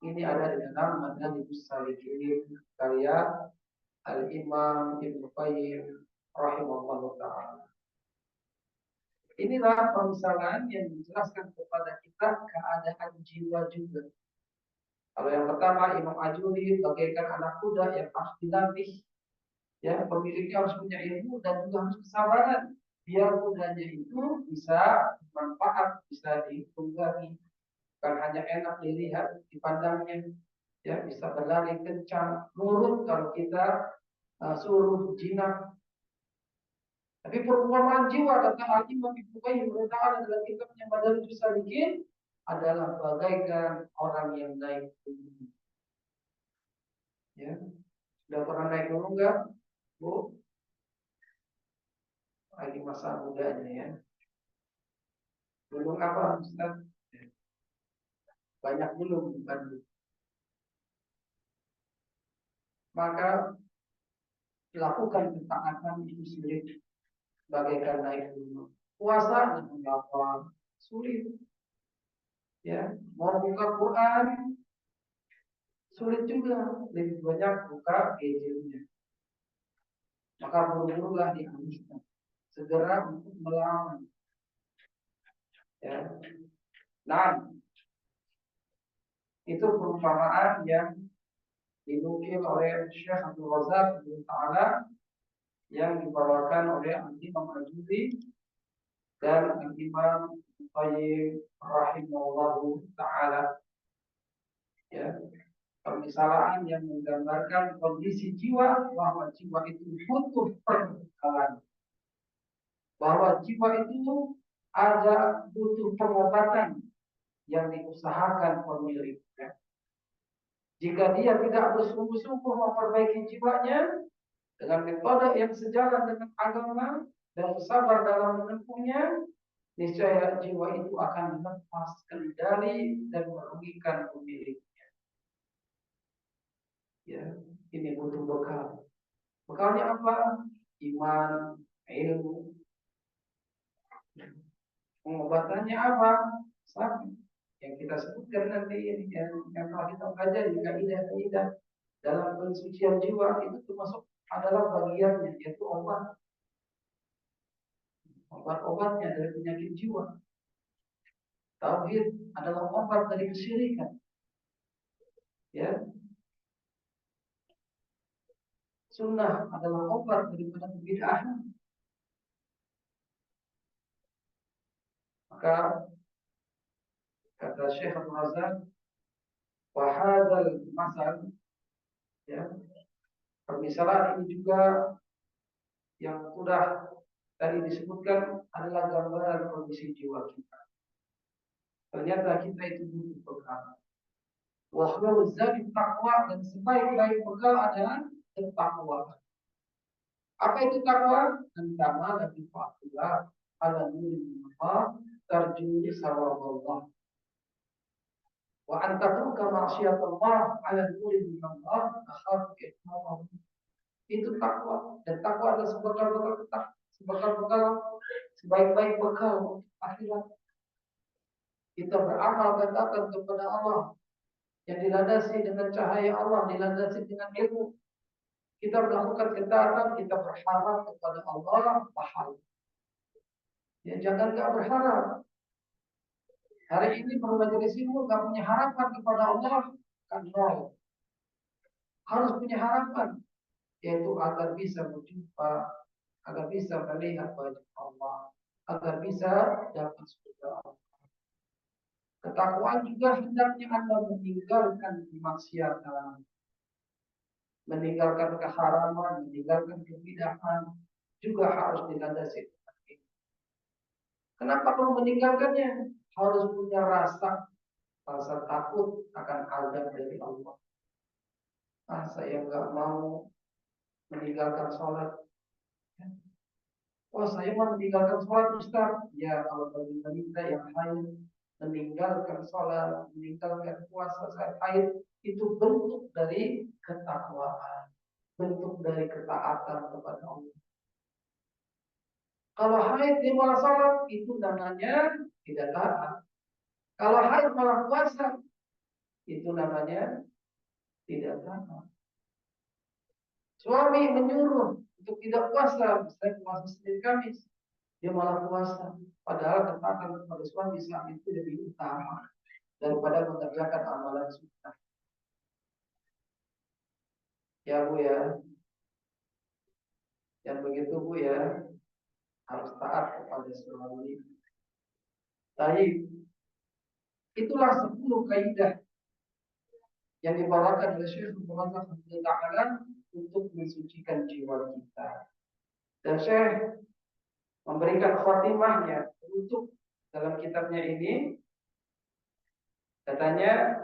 Ini ada di dalam Madarijus Salikin karya Al-Imam Ibnu Qayyim rahimahullah ta'ala. Inilah permisalan yang menjelaskan kepada kita keadaan jiwa juga. Kalau yang pertama, Imam Ajuri bagaikan anak kuda yang harus dilatih. Ya, pemiliknya harus punya ilmu dan juga harus kesabaran. Biar kudanya itu bisa bermanfaat, bisa ditunggangi. Bukan hanya enak dilihat, dipandangnya. Ya, bisa berlari kencang, nurut kalau kita suruh jinak. Tapi perumpamaan jiwa kata Al-Imam Ibnu Qayyim rahimahullah dalam kitabnya Madarijus Salikin adalah bagaikan orang yang naik gunung. Ya, sudah pernah naik gunung enggak, Bu? Lagi masa mudanya ya. Gunung apa, Ustaz? Banyak gunung di Bandung. Maka lakukan ketaatan itu sulit, bagaikan naik gunung. Puasa dengan apa? Sulit. Ya, mau buka Quran sulit juga, lebih banyak buka gadgetnya. Maka buru-burulah dihabiskan, segera untuk melawan. Ya. Nah, itu perumpamaan yang dinukil oleh Syekh Abdul Razak bin Ta'ala, yang dibawakan oleh Imam Al-Juzri dan Imam Qayyim rahimahullahu ta'ala. Ya, permisalan yang menggambarkan kondisi jiwa, bahwa jiwa itu butuh perbekalan, bahwa jiwa itu ada butuh pengobatan yang diusahakan pemiliknya. Jika dia tidak bersungguh-sungguh memperbaiki jiwanya dengan metode yang sejalan dengan agama dan sabar dalam menempuhnya, niscaya jiwa itu akan lepas kendali dan merugikan pemiliknya. Ya, ini butuh bekal. Bekalnya apa? Iman, ilmu. Pengobatannya apa? Sabar. Yang kita sebutkan nanti ini yang telah kita pelajari, kaidah-kaidah dalam pensucian jiwa itu termasuk adalah bagiannya, yaitu obat. Obat-obatnya dari penyakit jiwa. Tauhid adalah obat dari kesyirikan. Ya, sunnah adalah obat daripada kebid'ahan. Maka kata Syekh Abdul Razak, wa hadzal masal, ya, permisalan ini juga yang sudah tadi disebutkan adalah gambaran kondisi jiwa kita. Ternyata kita itu butuh bekal. Wa khairuz zadi taqwa, dan sebaik-baik bekal adalah takwa. Apa itu takwa? Antama lebih fa'illah ala nurin Allah tarjuni sawaballah. Wa antatruka ma'syiatallah ala nurin Allah akhaf iqamah. Itu takwa. Dan takwa adalah sebekal-bekal sebaik-baik bekal akhirat. Kita beramal dan datang kepada Allah yang dilandasi dengan cahaya Allah, dilandasi dengan ilmu. Kita melakukan ketaatan, kita berharap kepada Allah pahala. Ya jangan nggak berharap. Hari ini bermajelis ilmu nggak punya harapan kepada Allah, kan nol. Harus punya harapan, yaitu agar bisa berjumpa, agar bisa melihat wajah Allah, agar bisa dapat surga Allah. Ketakwaan juga hendaknya Anda meninggalkan kemaksiatan, meninggalkan keharaman, meninggalkan kebidahan, juga harus dilandasi. Kenapa kamu meninggalkannya? Harus punya rasa takut akan azab dari Allah. Saya nggak mau meninggalkan sholat. Oh, saya mau meninggalkan sholat, Ustaz. Ya, kalau bagi wanita yang haid, meninggalkan sholat, meninggalkan puasa saat haid, itu bentuk dari ketakwaan, bentuk dari ketaatan kepada Allah. Kalau haid dia malah sholat, itu namanya tidak taat. Kalau haid malah puasa, itu namanya tidak taat. Suami menyuruh untuk tidak puasa, saya puasa Senin Kamis, dia malah puasa. Padahal ketaatan kepada suami saat itu lebih utama daripada mengerjakan amalan sunnah. Ya Bu ya, yang begitu Bu ya, harus taat kepada suami. Baik, itulah 10 kaidah yang dibawakan oleh Syekh Muhammad Taala untuk mensucikan jiwa kita. Dan Syekh memberikan khatimahnya untuk dalam kitabnya ini, katanya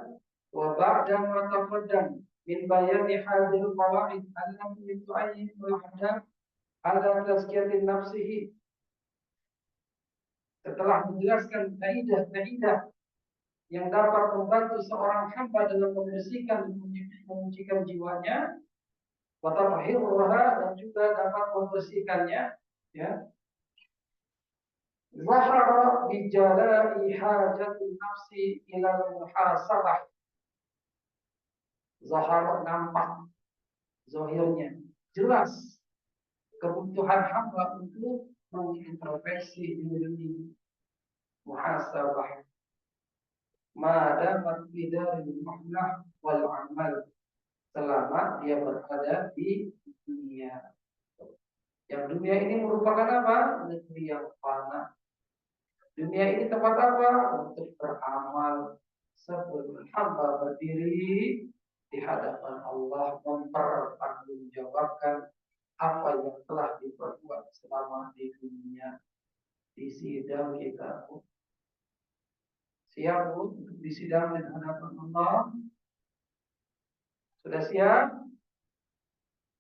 wa ba'da ma taqaddam min bayani hadhil qawaid allati tu'ayyin al-hadaf ala tazkiyatin nafsihi. Setelah menjelaskan kaidah-kaidah yang dapat membantu seorang hamba dalam membersihkan, menyucikan jiwanya, wa tatahhiruha, dan juga dapat membersihkannya, ya. Zahara bijala'i hajatin nafsi ila muhasabah. Zahara nampak, zahirnya jelas kebutuhan hamba untuk mengintrospeksi diri, muhasabah. Madamat bidaril mahlah wal amal, selama dia berada di dunia. Yang dunia ini merupakan apa? Negeri yang fana. Dunia ini tempat apa? Untuk beramal. Sebelum hamba berdiri di hadapan Allah, mempertanggungjawabkan apa yang telah diperbuat selama di dunia. Di sidang kita siap untuk disidang di hadapan Allah. Sudah siap?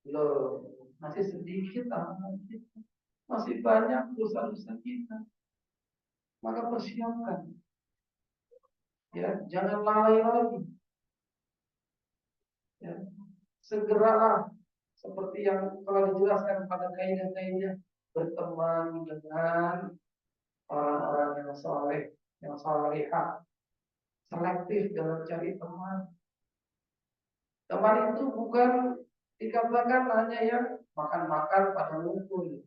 Belum. Masih sedikit amalan kita. Masih banyak dosa-dosa kita. Maka persiapkan. Ya, jangan lalai lagi. Ya, segeralah seperti yang telah dijelaskan pada kaidah-kaidah, berteman dengan orang-orang yang saleh, yang salihah. Selektif dalam cari teman. Teman itu bukan dikatakan hanya yang makan-makan pada ngumpul,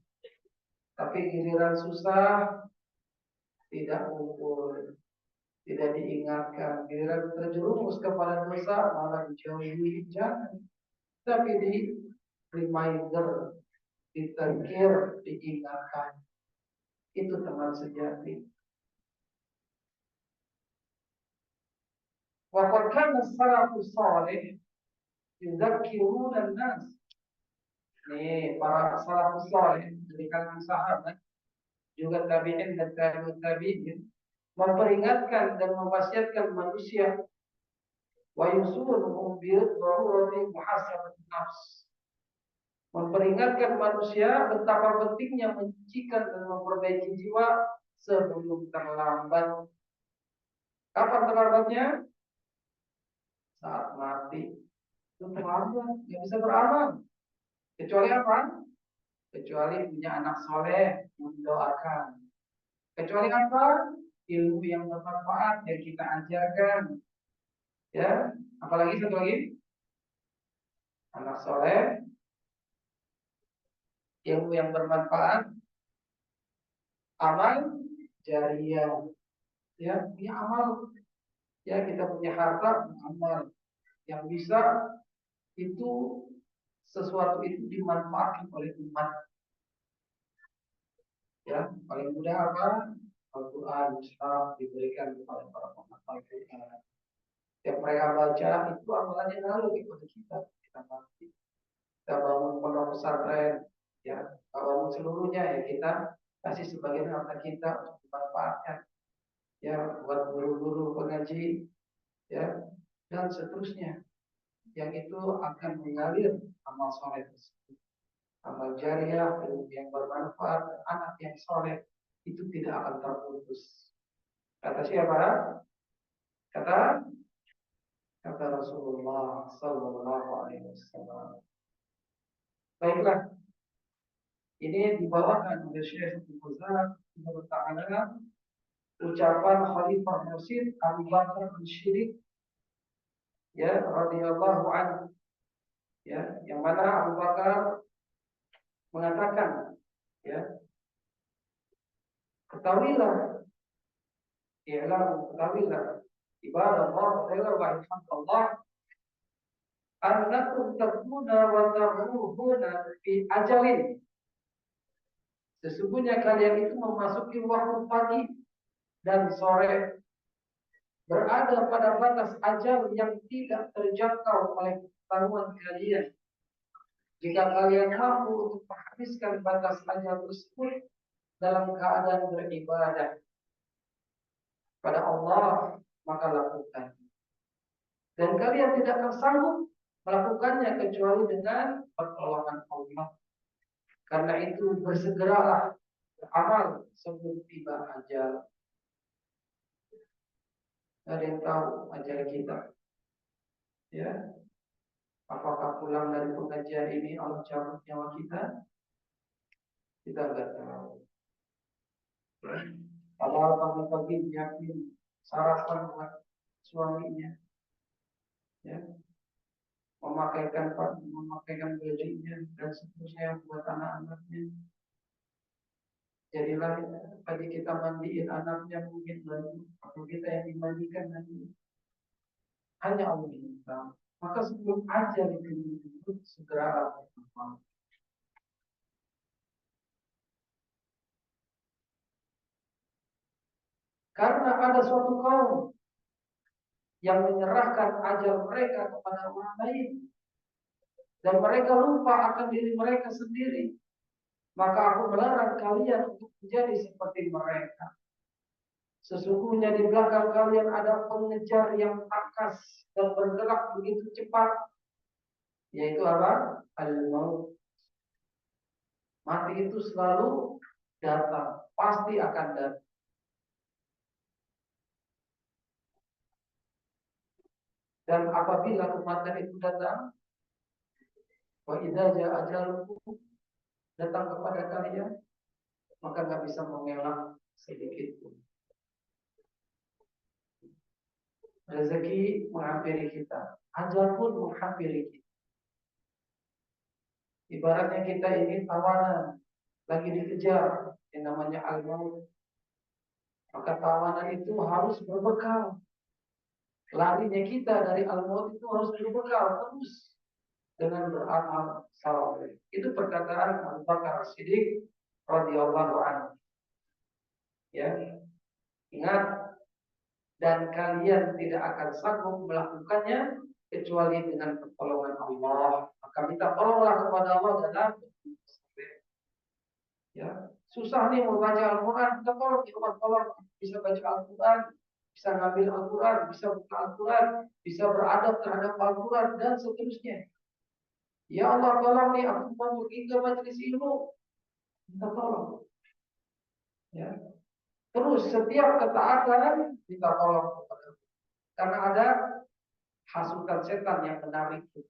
tapi giliran susah tidak ngumpul, tidak diingatkan. Giliran terjerumus kepada dosa malah dijauhi. Jangan, tapi di reminder, ditegur, diingatkan. Itu teman sejati. Wa qad kana as-salafus salih yuzakkiruna an-nas. Nih, para salafus salih dari kalangan sahabat, juga tabi'in dan tabi'in, memperingatkan dan mewasiatkan manusia, wa yusunuhum bi darurati muhasabati nafs, memperingatkan manusia betapa pentingnya menyucikan dan memperbaiki jiwa sebelum terlambat. Kapan terlambatnya? Saat mati. Itu terlambat, nggak bisa beramal. Kecuali apa? Kecuali punya anak soleh yang mendoakan. Kecuali apa? Ilmu yang bermanfaat yang kita ajarkan. Ya, apalagi satu lagi, anak soleh, ilmu yang bermanfaat, amal jariah. Ya, punya amal. Ya, kita punya harta, amal yang bisa itu sesuatu itu dimanfaatkan oleh umat. Ya, paling mudah apa? Al-Quran, Mushaf diberikan kepada para penghafal Quran. Yang mereka baca itu amalannya lalu kepada kita. Kita mati. Kita bangun pondok pesantren, ya, bangun seluruhnya ya kita kasih sebagian harta kita untuk dimanfaatkan, ya, buat guru-guru pengaji, ya, dan seterusnya. Yang itu akan mengalir amal soleh tersebut. Amal jariah, ilmu yang bermanfaat, anak yang soleh itu tidak akan terputus. Kata siapa? Kata kata Rasulullah Sallallahu Alaihi Wasallam. Baiklah, ini dibawakan oleh Syekh Abu Zar Ta'ala ucapan Khalifah Rasyid Abu Bakar Al-Syirik, ya, radhiyallahu anhu, ya, yang mana Abu Bakar mengatakan, ya, ketahuilah, ketahuilah ibadah Allah wa Allah annakum tabuna wa tarmuhuna fi ajalin. Sesungguhnya kalian itu memasuki waktu pagi dan sore, berada pada batas ajal yang tidak terjangkau oleh pengetahuan kalian. Jika kalian mampu untuk menghabiskan batas ajal tersebut dalam keadaan beribadah pada Allah, maka lakukan. Dan kalian tidak akan sanggup melakukannya kecuali dengan pertolongan Allah. Karena itu bersegeralah beramal sebelum tiba ajal. Ada yang tahu ajal kita, ya? Apakah pulang dari pengajian ini Allah cabut nyawa kita? Kita nggak tahu. Kalau pagi-pagi yakin sarapan buat suaminya, ya, memakaikan bajunya dan seterusnya buat anak-anaknya. Jadilah tadi kita mandiin anaknya mungkin baru atau kita yang dimandikan nanti. Hanya Allah yang tahu. Maka sebelum ajal itu segera berdoa. Karena ada suatu kaum yang menyerahkan ajal mereka kepada orang lain dan mereka lupa akan diri mereka sendiri, maka aku melarang kalian untuk menjadi seperti mereka. Sesungguhnya di belakang kalian ada pengejar yang takas dan bergerak begitu cepat, yaitu apa? Al-maut. Mati itu selalu datang, pasti akan datang. Dan apabila kematian itu datang, wa idza jaa ajalukum, datang kepada kalian, maka nggak bisa mengelak sedikit pun. Rezeki menghampiri kita, ajal pun menghampiri kita. Ibaratnya kita ini tawanan lagi dikejar yang namanya al-maut. Maka tawanan itu harus berbekal. Larinya kita dari al-maut itu harus berbekal terus dengan beramal saleh. Itu perkataan Abu Bakar As-Siddiq radhiyallahu anhu. Ya, ingat, dan kalian tidak akan sanggup melakukannya kecuali dengan pertolongan Allah. Maka minta tolonglah kepada Allah dalam ya. Susah nih mau baca Al-Quran, kita tolong ya Allah, tolong bisa baca Al-Quran, bisa ngambil Al-Quran, bisa buka Al-Quran, bisa beradab terhadap Al-Quran dan seterusnya. Ya Allah, tolong nih aku mau pergi ke majelis ilmu, minta tolong. Ya. Terus setiap ketaatan minta tolong kepada Allah. Karena ada hasutan setan yang menarik itu.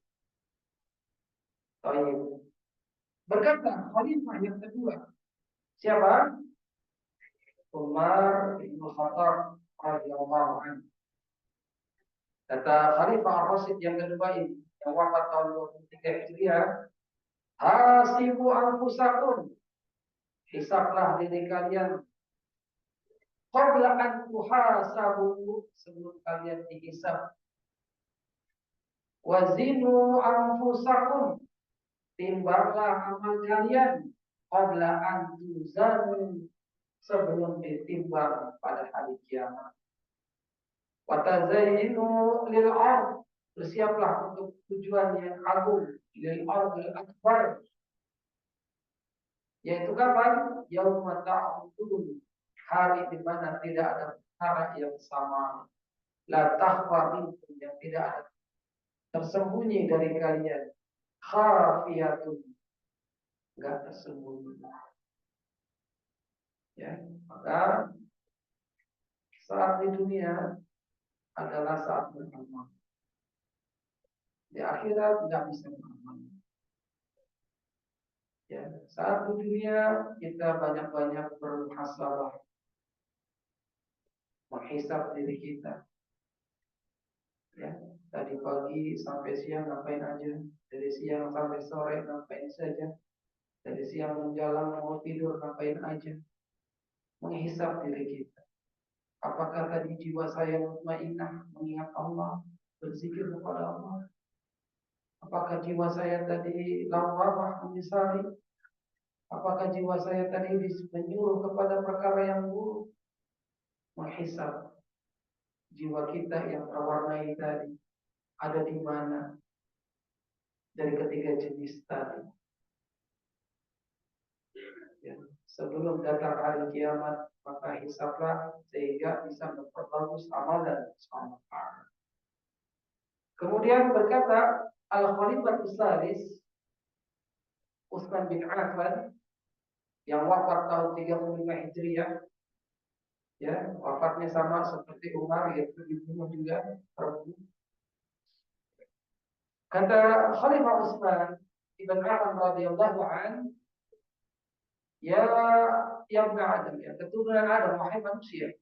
Berkata khalifah yang kedua, siapa? Umar bin Khattab radhiyallahu anhu. Kata Khalifah Ar-Rasyid yang kedua ini, yang wafat tahun 23 Hijriah, hasibu anfusakum, hisablah diri kalian qabla an tuhasabu, sebelum kalian dihisab. Wazinu anfusakum, timbanglah amal kalian qabla an tuzanu, sebelum ditimbang pada hari kiamat. Watazayyinu lil ard, bersiaplah untuk tujuan yang agung, lil ardil akbar, yaitu kapan? Yauma ta'udun, hari di mana tidak ada perkara yang sama, la takhfa minkum, yang tidak ada tersembunyi dari kalian, khafiyatun, enggak tersembunyi. Ya, maka saat di dunia adalah saat beramal. Di akhirat tidak bisa beramal. Ya, saat di dunia kita banyak-banyak bermuhasabah, menghisab diri kita. Ya, tadi pagi sampai siang ngapain aja, dari siang sampai sore ngapain saja, dari siang menjelang mau tidur ngapain aja, menghisab diri kita. Apakah tadi jiwa saya mutmainnah mengingat Allah, berzikir kepada Allah? Apakah jiwa saya tadi lawamah menyesali? Apakah jiwa saya tadi menyuruh kepada perkara yang buruk? Menghisab jiwa kita yang terwarnai tadi ada di mana dari ketiga jenis tadi. Ya. Sebelum datang hari kiamat, maka hisablah sehingga bisa memperbagus amalan sama. Kemudian berkata Al-Khalifah Tsalis Utsman bin Affan yang wafat tahun 35 Hijriah, ya, wafatnya sama seperti Umar, yaitu dibunuh juga, terbunuh. Kata Khalifah Utsman bin Affan radhiyallahu an, ya ibn Adam, ya keturunan Adam, wahai manusia,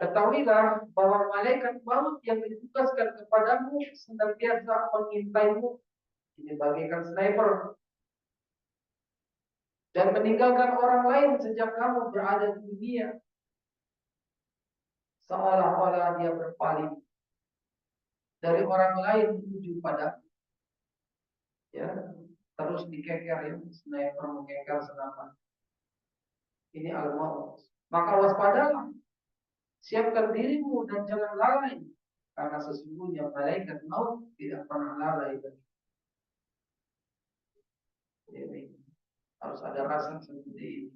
ketahuilah bahwa malaikat maut yang ditugaskan kepadamu senantiasa mengintaimu, ini bagaikan sniper, dan meninggalkan orang lain sejak kamu berada di dunia, seolah-olah dia berpaling dari orang lain menuju pada, ya, terus dikeker, ya, sniper mengeker senapan. Ini al-maut. Maka waspadalah, siapkan dirimu dan jangan lalai, karena sesungguhnya malaikat maut tidak pernah lalai. Jadi harus ada rasa seperti ini.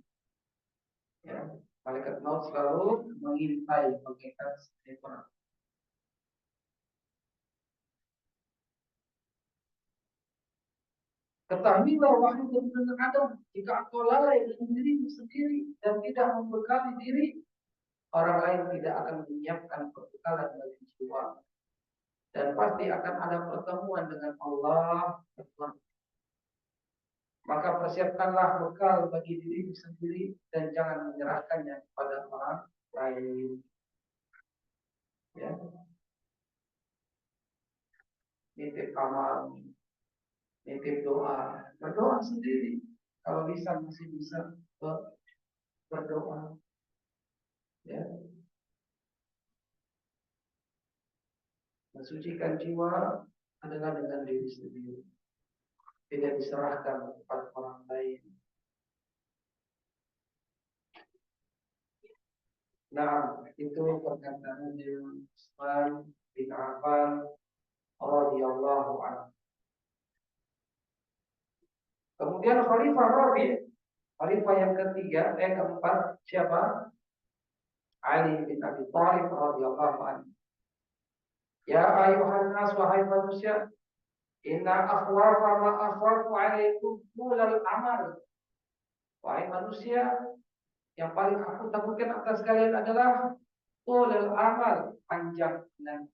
Ya, malaikat maut selalu mengintai, mengejar setiap orang. Ketahuilah wahai keturunan Adam, jika engkau lalai dengan dirimu sendiri dan tidak membekali diri, orang lain tidak akan menyiapkan perbekalan bagi jiwa. Dan pasti akan ada pertemuan dengan Allah. Maka persiapkanlah bekal bagi diri sendiri dan jangan menyerahkannya kepada orang lain. Ya. Nitip amal, nitip doa, berdoa sendiri. Kalau bisa masih bisa berdoa. Ya. Mensucikan jiwa adalah dengan diri sendiri. Tidak diserahkan kepada orang lain. Nah, itu perkataan yang Utsman bin Affan radhiyallahu anhu. Kemudian Khalifah Rabi', Khalifah yang ketiga, keempat, siapa? Ali bin Abi Thalib radhiyallahu anhu. Ya ayuhan nas, wahai manusia, inna akhwafa ma akhwafu alaikum tulal amal. Wahai manusia, yang paling aku takutkan atas kalian adalah tulal amal, panjang dan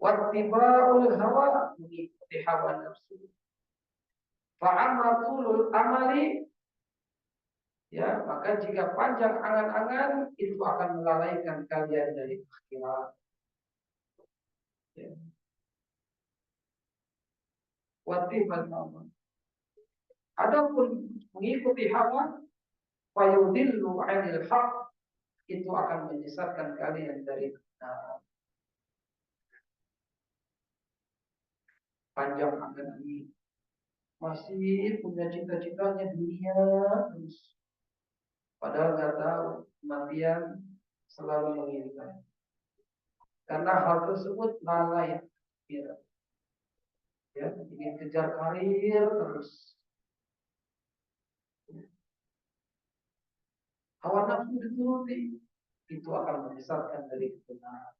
wattiba'ul hawa, mengikuti hawa nafsu. Fa'amma tulul amali, ya, maka jika panjang angan-angan itu akan melalaikan kalian dari akhirat. Ya. Wattiba'ul hawa. Adapun mengikuti hawa, fayudillu 'anil haq, itu akan menyesatkan kalian dari kebenaran. Panjang akan ini, masih punya cita-citanya dunia terus, padahal nggak tahu kematian selalu mengintai. Karena hal tersebut lalai, ya, ingin kejar karir terus, hawa nafsu dituruti, itu akan menyesatkan dari kebenaran.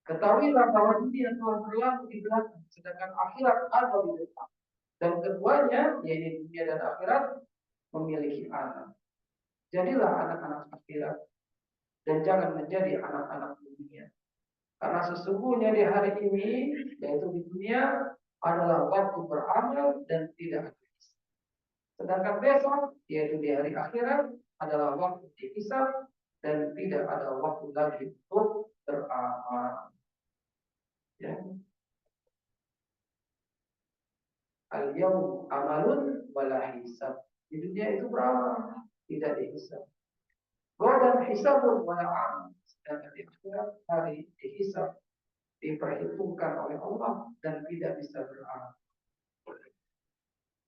Ketahuilah bahwa dunia telah berlalu di belakang, sedangkan akhirat ada di depan. Dan keduanya, yaitu dunia dan akhirat, memiliki anak. Jadilah anak-anak akhirat dan jangan menjadi anak-anak dunia. Karena sesungguhnya di hari ini, yaitu di dunia, adalah waktu beramal dan tidak habis. Sedangkan besok, yaitu di hari akhirat, adalah waktu dihisab dan tidak ada waktu lagi untuk beramal. Ya. Al-yawm amalun wala hisab. Di dunia itu beramal, tidak dihisab. Godan hisabun wala amal. Sedangkan di akhirat hari dihisab, diperhitungkan oleh Allah dan tidak bisa beramal.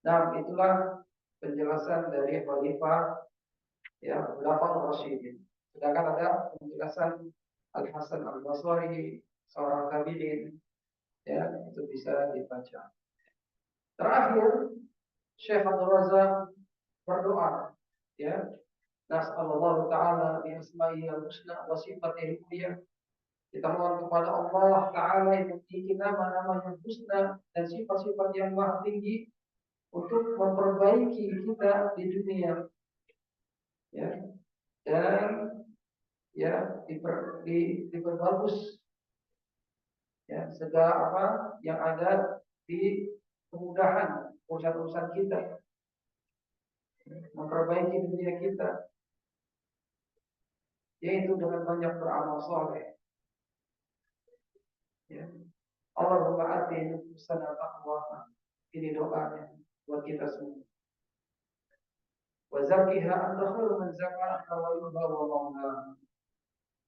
Nah, itulah penjelasan dari Khalifah, ya, Khulafaur Rasyidin. Sedangkan ada penjelasan Al Hasan Al Basri, seorang tabi'in, ya, itu bisa dibaca. Terakhir, Syekh Abdul Razak berdoa, ya, nas'alullah ta'ala bi asma'ihi al-husna wa sifatihi al-uliyah. Kita mohon kepada Allah Ta'ala yang memiliki nama-nama yang husna dan sifat-sifat yang maha tinggi untuk memperbaiki kita di dunia, ya, dan ya diperbagus, ya, segala apa yang ada di kemudahan urusan-urusan kita, memperbaiki dunia kita, yaitu dengan banyak beramal soleh. Ya. Allahumma ati nufusana taqwaha. Ini doanya buat kita semua. Wa zakkiha anta khairu man zakkaha anta waliyuha wa mawlaha.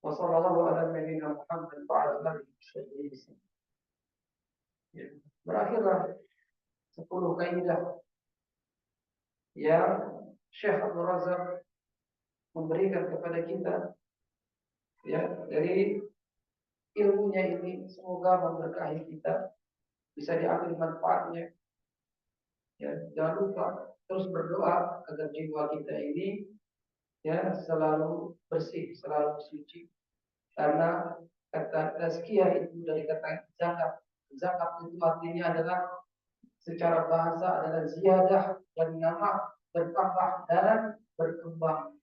Wa sallallahu ala nabiyyina Muhammad wa ala alihi wasallam. Ya. Berakhirlah 10 kaidah yang Syekh Abdul Razak memberikan kepada kita, ya, dari ilmunya ini. Semoga memberkahi kita, bisa diambil manfaatnya. Ya, jangan lupa terus berdoa agar jiwa kita ini, ya, selalu bersih, selalu suci. Karena kata tazkiyah itu dari kata zakat. Zakat itu artinya adalah, secara bahasa adalah ziyadah dan nama, bertambah dan berkembang.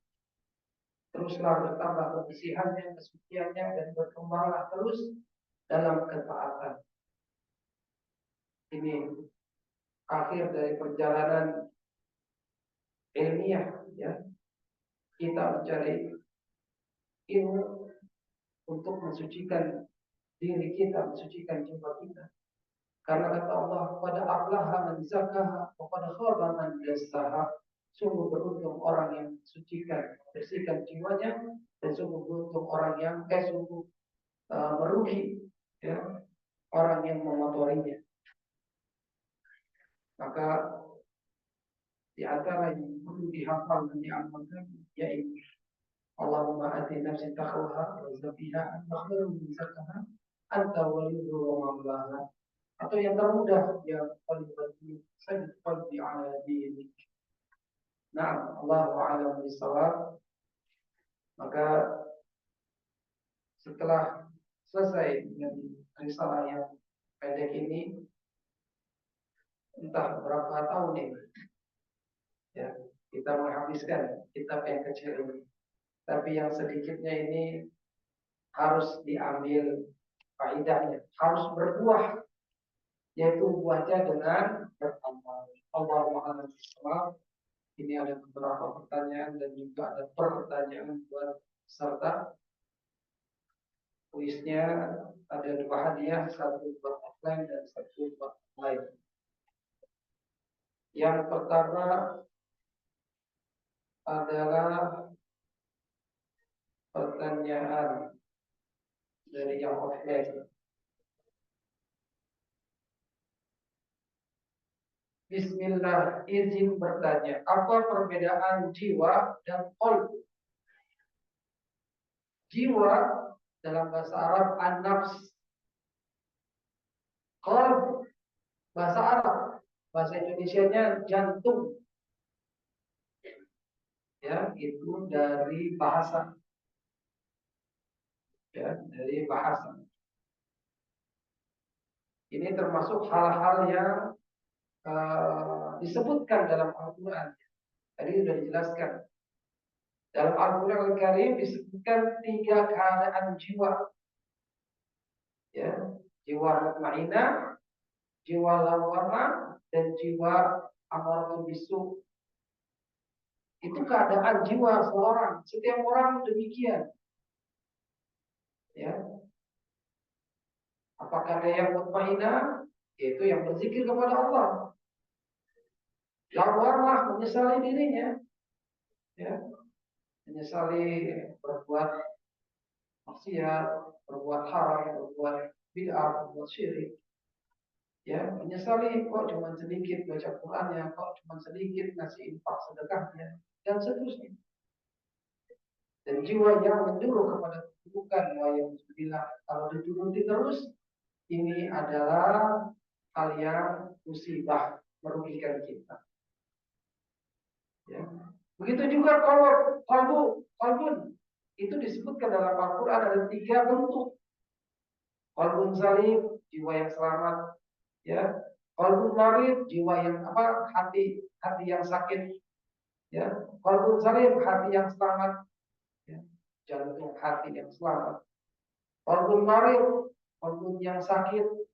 Teruslah bertambah kebersihannya, kesuciannya, dan berkembanglah terus dalam ketaatan. Ini akhir dari perjalanan ilmiah, ya. Kita mencari ilmu untuk mensucikan diri kita, mensucikan jiwa kita. Karena kata Allah, pada aflaha man zakaha wa pada khaba man dassaha. Sungguh beruntung orang yang sucikan, bersihkan jiwanya, dan sungguh beruntung orang yang merugi, ya, orang yang memotorinya. Maka di antara yang perlu dihafal dan diamalkan, yaitu Allahumma ati nafsi taqwaha wa zakkiha anta khairu man zakkaha anta waliyuha wa mawlaha. Atau yang termudah, ya qalbi sajid qalbi ala dinik. Nah, Allahu a'lam bishawab. Maka setelah selesai dengan risalah yang pendek ini, entah berapa tahun ini, ya, kita menghabiskan kitab yang kecil ini. Tapi yang sedikitnya ini harus diambil faedahnya, harus berbuah, yaitu buahnya dengan beramal. Allahu a'lam bishawab. Ini ada beberapa pertanyaan dan juga ada pertanyaan buat peserta. Kuisnya ada 2 hadiah, 1 buat offline dan 1 buat online. Yang pertama, adalah pertanyaan dari yang offline. Bismillah, izin bertanya, apa perbedaan jiwa dan qalb? Jiwa dalam bahasa Arab an-nafs, qalb bahasa Arab, bahasa Indonesianya jantung. Ya, itu dari bahasa, ya, dari bahasa. Ini termasuk hal-hal yang disebutkan dalam Al-Quran. Tadi sudah dijelaskan. Dalam Al-Quran Al-Karim disebutkan 3 keadaan jiwa. Ya, jiwa mutmainnah, jiwa lawwamah, dan jiwa amaratul bisu. Itu keadaan jiwa seorang. Setiap orang demikian. Ya, apakah ada yang mutmainnah? Yaitu yang berzikir kepada Allah. Lawwamah menyesali dirinya. Ya, menyesali berbuat maksiat, berbuat haram, berbuat bid'ah, berbuat syirik. Ya, menyesali kok cuma sedikit baca Qur'annya, kok cuma sedikit ngasih infak sedekahnya, dan seterusnya. Dan jiwa yang menyuruh kepada keburukan, yang bilang kalau dituruti terus, ini adalah hal yang musibah, merugikan kita. Ya. Begitu juga kalau kalbun itu disebutkan dalam Al-Quran ada 3 bentuk. Qalbun salim, jiwa yang selamat, ya. Qalbun marid, jiwa yang hati yang sakit, ya. Qalbun salim, hati yang selamat, ya. Jantung hati yang selamat. Qalbun marid, qalbun yang sakit,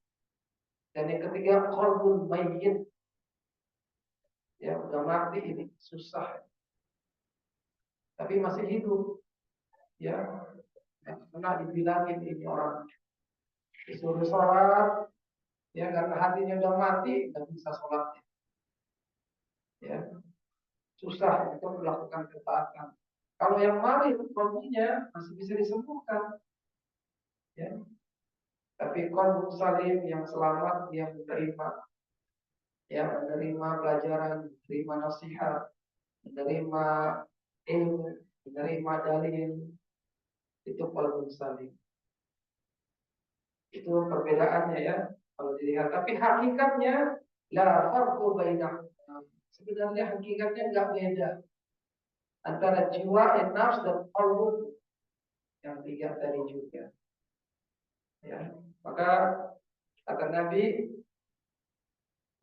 dan yang ketiga qalbun mayyit, ya, udah mati ini, susah, tapi masih hidup, ya. Pernah dibilangin ini orang disuruh sholat, ya, karena hatinya udah mati, nggak bisa sholat, ya. Susah untuk melakukan ketaatan. Kalau yang mari kalbunya masih bisa disembuhkan, ya. Tapi kalbu salim yang selamat, yang menerima, ya, menerima pelajaran, menerima nasihat, menerima ilmu, menerima dalil, itu kalbu salim. Itu perbedaannya, ya, kalau dilihat. Tapi hakikatnya la farqu bainahum. Sebenarnya hakikatnya nggak beda antara jiwa, nafs, dan qalbu yang 3 tadi juga. Ya, maka kata Nabi,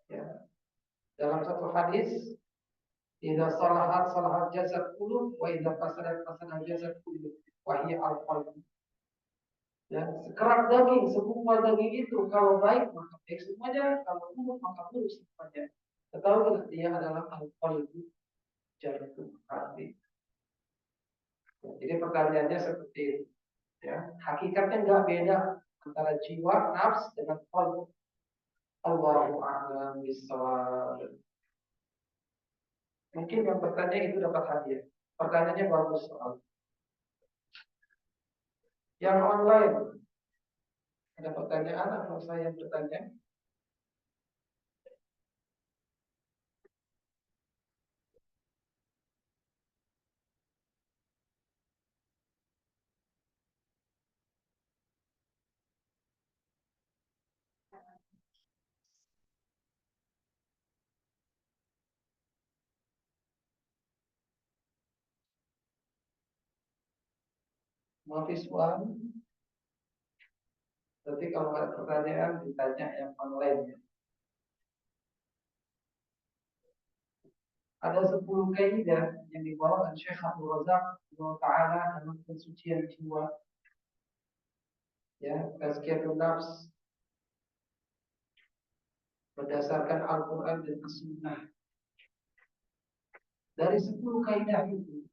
ya, dalam satu hadis, "Idza salahat jasad kullu, wa idza fasadat jasad kullu, wa hiya al-qalb." Ya, sekerat daging, semua daging itu kalau baik maka baik semuanya, kalau buruk maka buruk semuanya. Ketahuilah dia adalah al-qalb, jantung hati. Ya, jadi pertanyaannya seperti itu. Ya, hakikatnya nggak beda antara jiwa, nafs dengan qalb. Allahu a'lam bishawab. Mungkin yang bertanya itu dapat hadiah. Pertanyaannya bagus soal. Yang online ada pertanyaan atau saya yang bertanya? Mahasiswa. Berarti kalau ada pertanyaan ditanya yang online. Ada 10 kaidah yang dibawa oleh Syekh Abdul Razak Taala dalam pensucian jiwa. Ya, tazkiyatun nafs berdasarkan Al-Quran dan As-Sunnah. Dari 10 kaidah itu,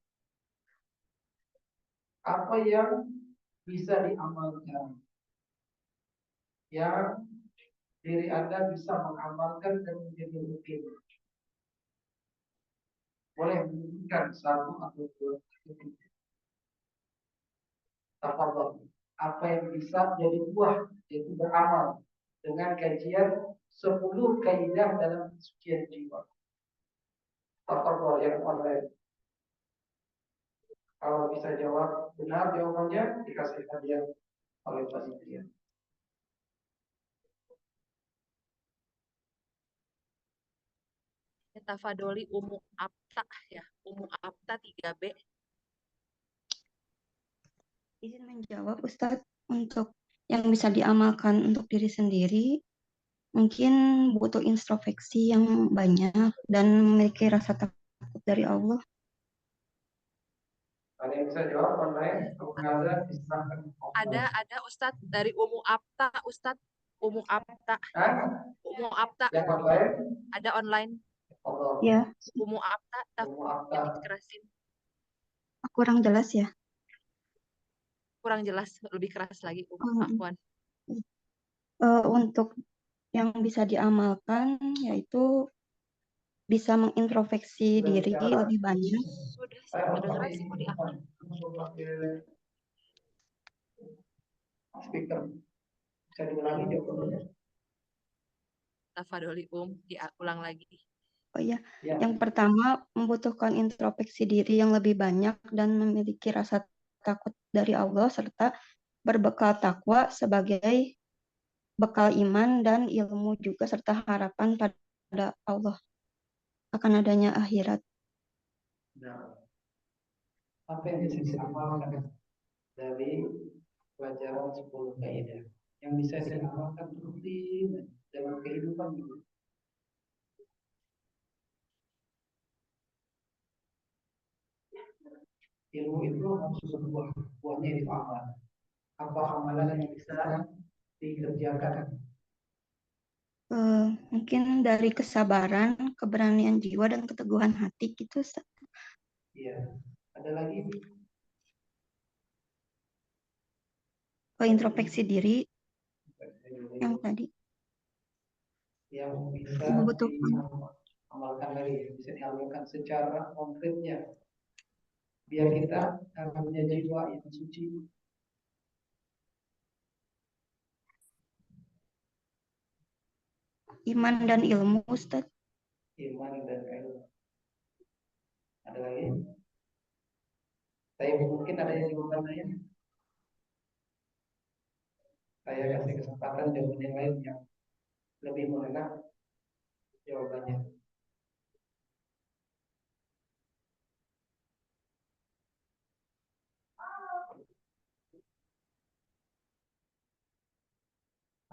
apa yang bisa diamalkan, yang diri Anda bisa mengamalkan dan menjadi rutin. boleh menyebutkan satu atau dua tafadhol apa yang bisa jadi buah yaitu beramal dengan kajian 10 kaidah dalam kesucian jiwa. Tafadhol yang online. Kalau bisa jawab benar jawabannya dikasih hadiah oleh panitia. Tafadoli Umu Apta ya, Umu Apta 3B. Izin menjawab Ustadz, untuk yang bisa diamalkan untuk diri sendiri mungkin butuh introspeksi yang banyak dan memiliki rasa takut dari Allah. Ada yang bisa jawab online? Kalau ada, silahkan. Ada Ustadz dari Umu Apta, Ustadz Umu Apta. Umu Apta. Yang online? Ada online. Allah. Ya. Umu Apta, Umu Apta. Kerasin. Kurang jelas ya? Kurang jelas, lebih keras lagi. Afwan. Untuk yang bisa diamalkan yaitu bisa mengintrospeksi diri lebih banyak. Sudah kedengeran sih mau diangkat. Speaker. Bisa diulangi jawabannya. Tafadholi diulang lagi. Oh iya, yang pertama membutuhkan introspeksi diri yang lebih banyak dan memiliki rasa takut dari Allah serta berbekal takwa sebagai bekal iman dan ilmu juga serta harapan pada Allah akan adanya akhirat. Nah, apa yang bisa diamalkan dari pelajaran 10 kaidah yang bisa diamalkan rutin dalam kehidupan juga? Ilmu itu harus berbuah, buahnya itu amal. Apa amalan yang bisa dikerjakan? Mungkin dari kesabaran, keberanian jiwa dan keteguhan hati gitu. Iya. Ada lagi? Introspeksi diri yang tadi. Yang bisa diamalkan lagi, bisa diamalkan secara konkretnya. Biar kita punya jiwa yang suci. Iman dan ilmu, Ustaz. Iman dan ilmu. Ada lagi? Saya mungkin ada yang jawaban lain. Saya kasih kesempatan jawaban yang lain yang lebih mengena jawabannya.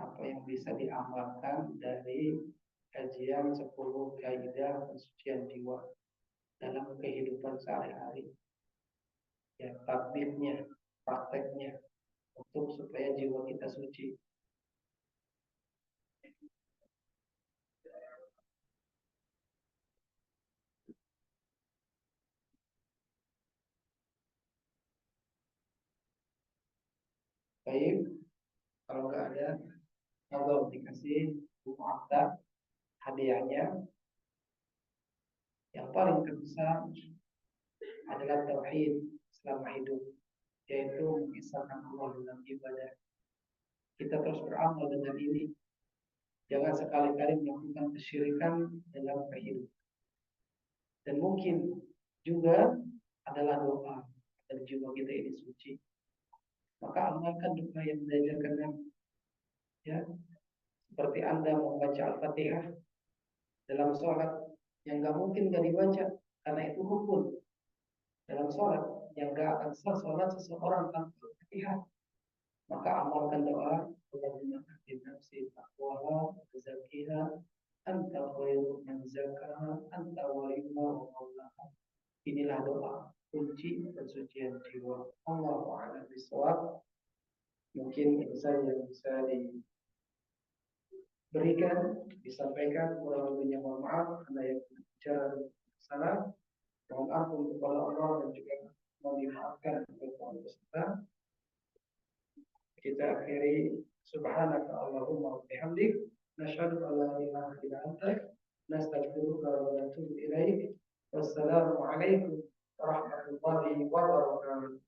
Apa yang bisa diamalkan dari kajian 10 kaidah kesucian jiwa dalam kehidupan sehari-hari? Ya, tatbiknya, prakteknya untuk supaya jiwa kita suci. Baik, kalau nggak ada, kalau dikasih buku akta hadiahnya yang paling terbesar adalah tauhid selama hidup, yaitu mengisahkan Allah dalam ibadah. Kita terus beramal dengan ini. Jangan sekali-kali melakukan kesyirikan dalam kehidupan. Dan mungkin juga adalah doa agar jiwa kita ini suci. Maka amalkan doa yang diajarkan Nabi. Ya, seperti Anda membaca Al-Fatihah dalam sholat yang nggak mungkin nggak dibaca karena itu rukun dalam sholat yang nggak akan sah sholat seseorang tanpa Al-Fatihah. Maka amalkan doa Allahumma ati nafsi taqwaha wa zakkiha anta khairu man zakkaha anta waliyuha wa maulaha. Inilah doa kunci kesucian jiwa. Allahu a'lam bishawab. Mungkin itu saja yang bisa diberikan, disampaikan. Kurang lebihnya mohon maaf karena yang bicara salah. Mohon ampun kepada Allah dan juga mohon dimaafkan kepada peserta. Kita akhiri subhanaka Allahumma wa bihamdik nasyhadu an la ilaha illa anta nastaghfiruka wa natubu ilaik. Wassalamualaikum warahmatullahi wabarakatuh.